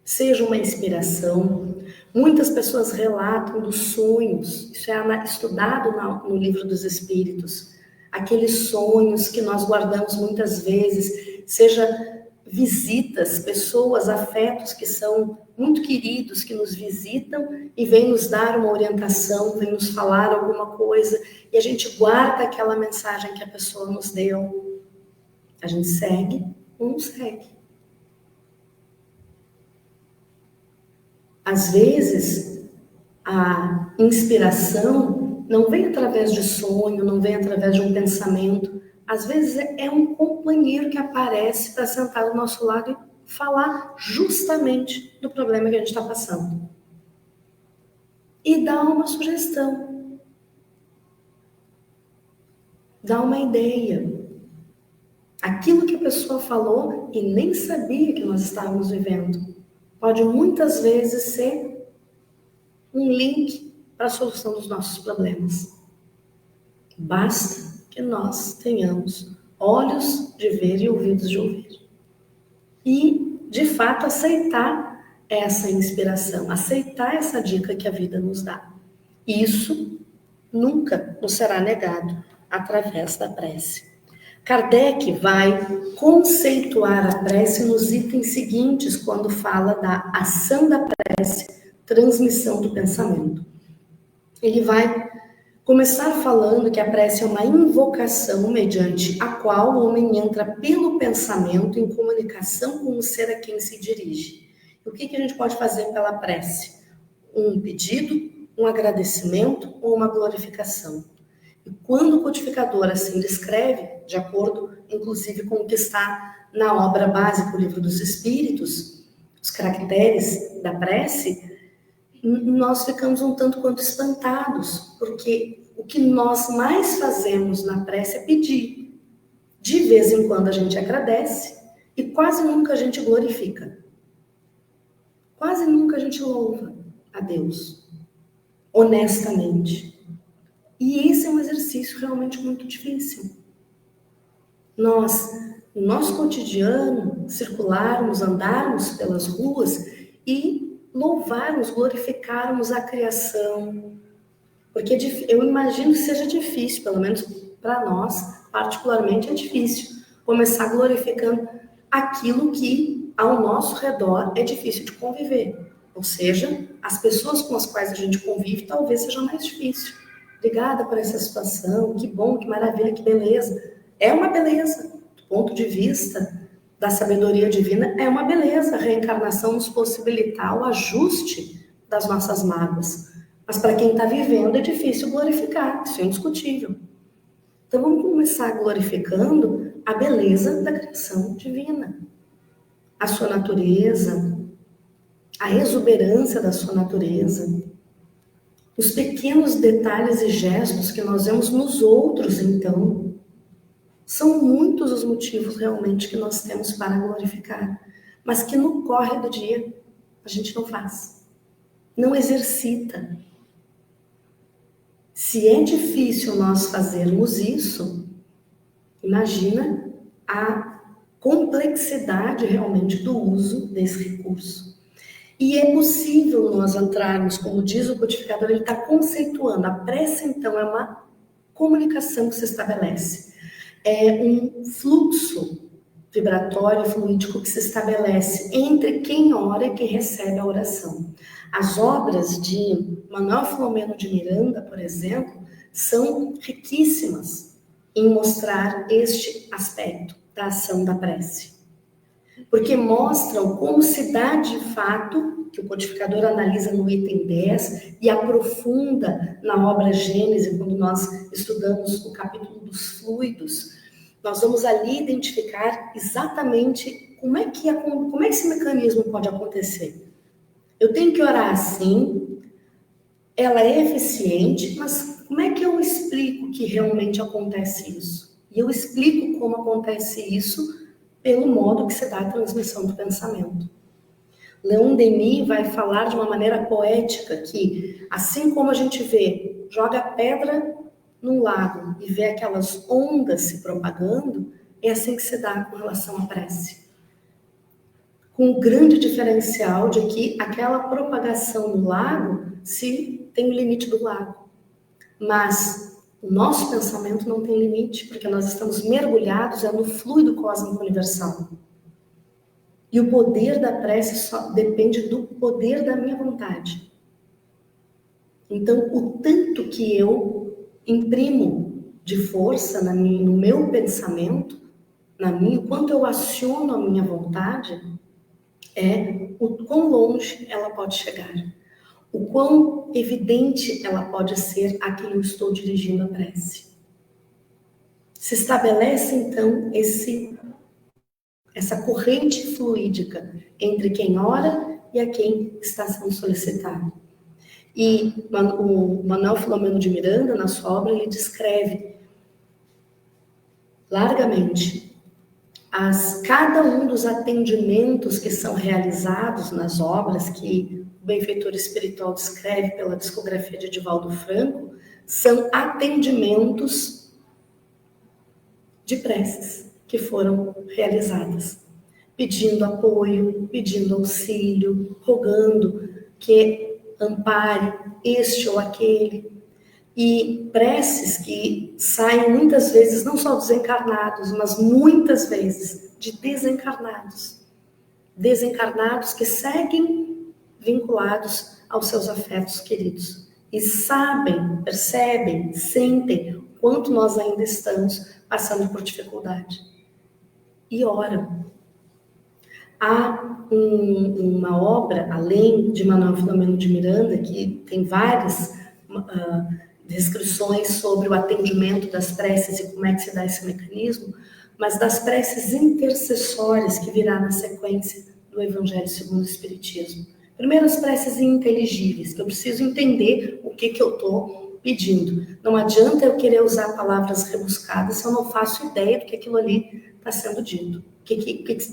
Seja uma inspiração, muitas pessoas relatam dos sonhos, isso é estudado no Livro dos Espíritos, aqueles sonhos que nós guardamos muitas vezes, seja visitas, pessoas, afetos que são muito queridos, que nos visitam e vêm nos dar uma orientação, vêm nos falar alguma coisa, e a gente guarda aquela mensagem que a pessoa nos deu. A gente segue ou não segue. Às vezes, a inspiração não vem através de sonho, não vem através de um pensamento. Às vezes é um companheiro que aparece para sentar do nosso lado e falar justamente do problema que a gente está passando. E dar uma sugestão, dar uma ideia. Aquilo que a pessoa falou e nem sabia que nós estávamos vivendo, pode muitas vezes ser um link para a solução dos nossos problemas. Basta que nós tenhamos olhos de ver e ouvidos de ouvir. E, de fato, aceitar essa inspiração, aceitar essa dica que a vida nos dá. Isso nunca nos será negado através da prece. Kardec vai conceituar a prece nos itens seguintes, quando fala da ação da prece, transmissão do pensamento. Ele vai começar falando que a prece é uma invocação mediante a qual o homem entra pelo pensamento em comunicação com o ser a quem se dirige. E o que a gente pode fazer pela prece? Um pedido, um agradecimento ou uma glorificação. E quando o codificador assim descreve, de acordo, inclusive, com o que está na obra básica, o Livro dos Espíritos, os caracteres da prece, nós ficamos um tanto quanto espantados, porque o que nós mais fazemos na prece é pedir. De vez em quando a gente agradece e quase nunca a gente glorifica. Quase nunca a gente louva a Deus, honestamente. E esse é um exercício realmente muito difícil. Nós, no nosso cotidiano, circularmos, andarmos pelas ruas e louvarmos, glorificarmos a criação. Porque eu imagino que seja difícil, pelo menos para nós, particularmente é difícil, começar glorificando aquilo que ao nosso redor é difícil de conviver. Ou seja, as pessoas com as quais a gente convive talvez seja mais difícil. Obrigada por essa situação, que bom, que maravilha, que beleza. É uma beleza, do ponto de vista da sabedoria divina, é uma beleza a reencarnação nos possibilitar o ajuste das nossas mágoas. Mas para quem está vivendo é difícil glorificar, isso é indiscutível. Então vamos começar glorificando a beleza da criação divina, a sua natureza, a exuberância da sua natureza, os pequenos detalhes e gestos que nós vemos nos outros, então. São muitos os motivos realmente que nós temos para glorificar, mas que no corre do dia a gente não faz, não exercita. Se é difícil nós fazermos isso, imagina a complexidade realmente do uso desse recurso. E é possível nós entrarmos, como diz o codificador, ele está conceituando. A prece, então, é uma comunicação que se estabelece. É um fluxo vibratório, fluídico que se estabelece entre quem ora e quem recebe a oração. As obras de Manuel Filomeno de Miranda, por exemplo, são riquíssimas em mostrar este aspecto da ação da prece. Porque mostram como se dá de fato, que o codificador analisa no item 10 e aprofunda na obra Gênese, quando nós estudamos o capítulo dos fluidos, nós vamos ali identificar exatamente como é que esse mecanismo pode acontecer. Eu tenho que orar assim, ela é eficiente, mas como é que eu explico que realmente acontece isso? E eu explico como acontece isso pelo modo que se dá a transmissão do pensamento. Leon Denis vai falar de uma maneira poética que, assim como a gente joga pedra num lago e vê aquelas ondas se propagando, é assim que se dá com relação à prece. Com o grande diferencial de que aquela propagação no lago tem o limite do lago. Mas o nosso pensamento não tem limite, porque nós estamos mergulhados no fluido cósmico universal. E o poder da prece só depende do poder da minha vontade. Então, o tanto que eu imprimo de força no meu pensamento, o quanto eu aciono a minha vontade, é o quão longe ela pode chegar, o quão evidente ela pode ser a quem eu estou dirigindo a prece. Se estabelece, então, essa corrente fluídica entre quem ora e a quem está sendo solicitado. E o Manuel Filomeno de Miranda, na sua obra, ele descreve largamente cada um dos atendimentos que são realizados nas obras que o benfeitor espiritual descreve pela discografia de Divaldo Franco, são atendimentos de preces que foram realizadas, pedindo apoio, pedindo auxílio, rogando que ampare este ou aquele, e preces que saem muitas vezes não só dos encarnados, mas muitas vezes de desencarnados que seguem vinculados aos seus afetos queridos e sabem, percebem, sentem o quanto nós ainda estamos passando por dificuldade e oram. Há uma obra, além de Manuel Filomeno de Miranda, que tem várias descrições sobre o atendimento das preces e como é que se dá esse mecanismo, mas das preces intercessórias que virá na sequência do Evangelho segundo o Espiritismo. Primeiro, as preces inteligíveis, que eu preciso entender o que eu estou pedindo. Não adianta eu querer usar palavras rebuscadas se eu não faço ideia do que aquilo ali está sendo dito,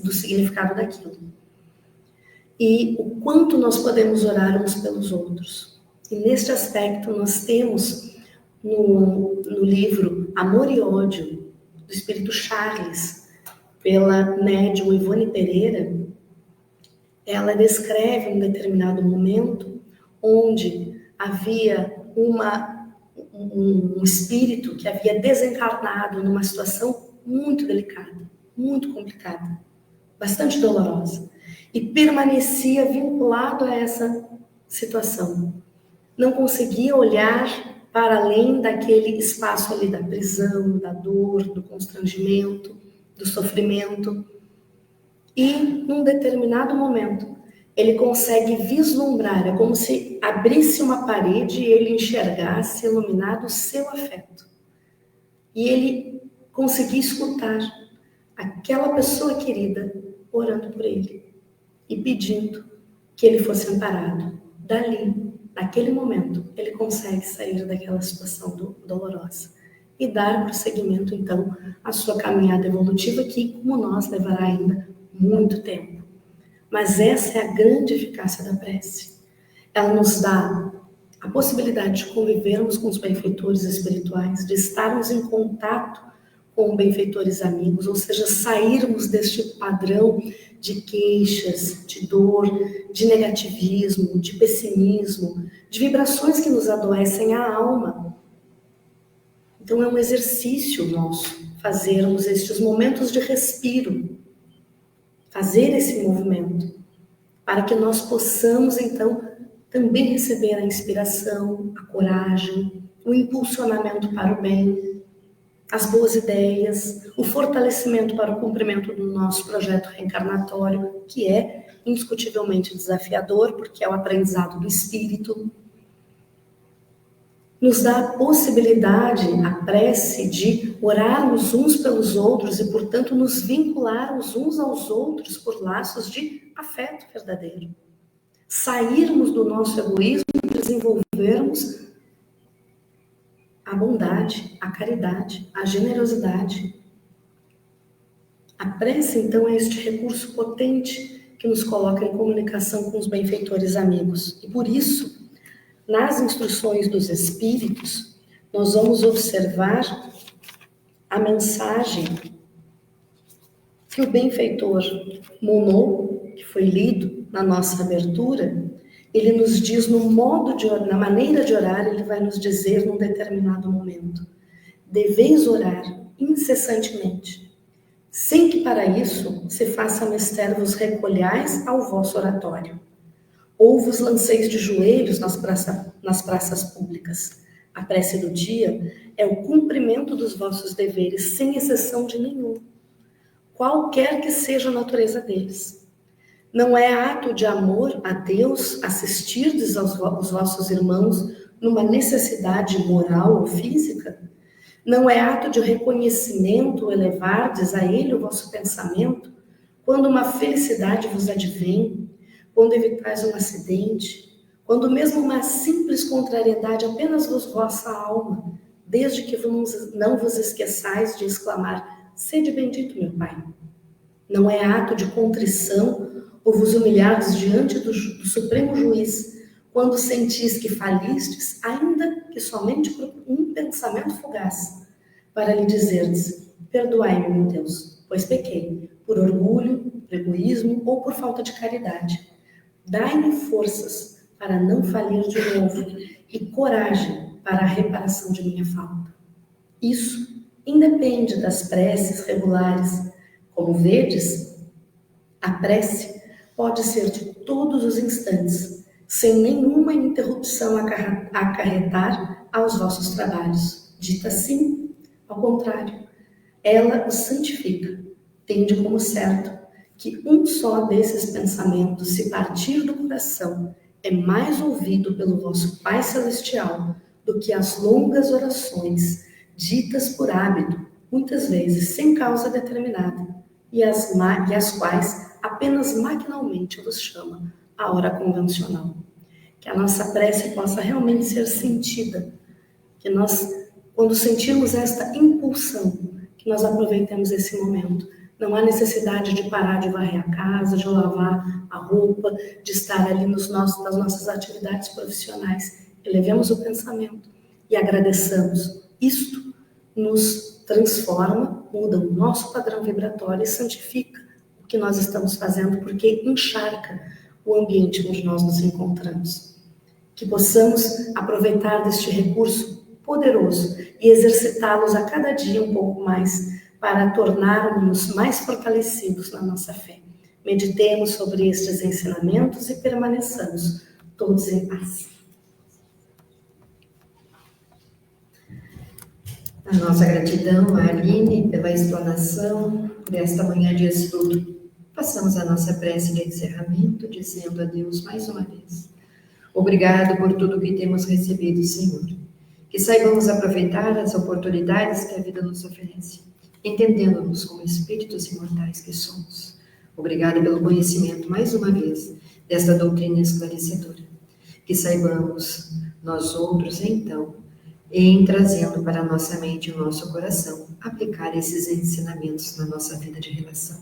do significado daquilo. E o quanto nós podemos orar uns pelos outros. E neste aspecto nós temos no livro Amor e Ódio, do Espírito Charles, pela médium Ivone Pereira, ela descreve um determinado momento onde havia um espírito que havia desencarnado numa situação muito delicada, muito complicada, bastante dolorosa, e permanecia vinculado a essa situação. Não conseguia olhar para além daquele espaço ali da prisão, da dor, do constrangimento, do sofrimento. E, num determinado momento, ele consegue vislumbrar, é como se abrisse uma parede e ele enxergasse iluminado o seu afeto. E ele conseguia escutar aquela pessoa querida orando por ele e pedindo que ele fosse amparado. Dali, naquele momento, ele consegue sair daquela situação dolorosa e dar prosseguimento, então, à sua caminhada evolutiva, que, como nós, levará ainda muito tempo. Mas essa é a grande eficácia da prece. Ela nos dá a possibilidade de convivermos com os benfeitores espirituais, de estarmos em contato com benfeitores amigos, ou seja, sairmos deste padrão de queixas, de dor, de negativismo, de pessimismo, de vibrações que nos adoecem a alma. Então é um exercício nosso fazermos estes momentos de respiro, fazer esse movimento, para que nós possamos, então, também receber a inspiração, a coragem, o impulsionamento para o bem, as boas ideias, o fortalecimento para o cumprimento do nosso projeto reencarnatório, que é indiscutivelmente desafiador, porque é o aprendizado do espírito. Nos dá a possibilidade, a prece, de orarmos uns pelos outros e, portanto, nos vincularmos uns aos outros por laços de afeto verdadeiro. Sairmos do nosso egoísmo e desenvolvermos a bondade, a caridade, a generosidade. A prece, então, é este recurso potente que nos coloca em comunicação com os benfeitores amigos. E por isso, nas instruções dos Espíritos, nós vamos observar a mensagem que o benfeitor Monod, que foi lido na nossa abertura, ele nos diz no modo de orar, na maneira de orar, ele vai nos dizer num determinado momento: deveis orar incessantemente, sem que para isso se faça menester vos recolhais ao vosso oratório, ou vos lanceis de joelhos nas praças públicas. A prece do dia é o cumprimento dos vossos deveres, sem exceção de nenhum, qualquer que seja a natureza deles. Não é ato de amor a Deus assistirdes aos vossos irmãos numa necessidade moral ou física? Não é ato de reconhecimento elevardes a Ele o vosso pensamento, quando uma felicidade vos advém, quando evitais um acidente, quando mesmo uma simples contrariedade apenas vos roça a alma, desde que não vos esqueçais de exclamar: sede bendito, meu Pai. Não é ato de contrição ou vos humilhardes diante do Supremo Juiz, quando sentis que falistes, ainda que somente por um pensamento fugaz, para lhe dizerdes: perdoai-me, meu Deus, pois pequei, por orgulho, por egoísmo ou por falta de caridade. Dai-me forças para não falir de novo e coragem para a reparação de minha falta. Isso independe das preces regulares. Como vedes, a prece pode ser de todos os instantes, sem nenhuma interrupção acarretar aos vossos trabalhos. Dita assim, ao contrário, ela os santifica. Tende como certo que um só desses pensamentos, se partir do coração, é mais ouvido pelo vosso Pai Celestial do que as longas orações ditas por hábito, muitas vezes sem causa determinada, e as quais apenas maquinalmente vos chama a hora convencional. Que a nossa prece possa realmente ser sentida, que nós, quando sentirmos esta impulsão, que nós aproveitemos esse momento. Não há necessidade de parar de varrer a casa, de lavar a roupa, de estar ali nas nossas atividades profissionais. Elevemos o pensamento e agradeçamos. Isto nos transforma, muda o nosso padrão vibratório e santifica o que nós estamos fazendo, porque encharca o ambiente onde nós nos encontramos. Que possamos aproveitar deste recurso poderoso e exercitá-los a cada dia um pouco mais, para tornarmos mais fortalecidos na nossa fé. Meditemos sobre estes ensinamentos e permaneçamos todos em paz. A nossa gratidão a Aline pela explanação, por esta manhã de estudo. Passamos a nossa prece de encerramento, dizendo a Deus mais uma vez: obrigado por tudo que temos recebido, Senhor. Que saibamos aproveitar as oportunidades que a vida nos oferece, entendendo-nos como espíritos imortais que somos. Obrigada pelo conhecimento, mais uma vez, desta doutrina esclarecedora. Que saibamos, nós outros, então, em trazendo para a nossa mente e o nosso coração, aplicar esses ensinamentos na nossa vida de relação.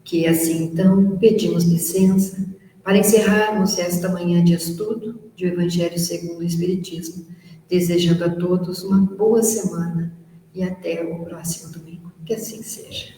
Que assim, então, pedimos licença para encerrarmos esta manhã de estudo do Evangelho segundo o Espiritismo, desejando a todos uma boa semana e até o próximo domingo. Que assim seja.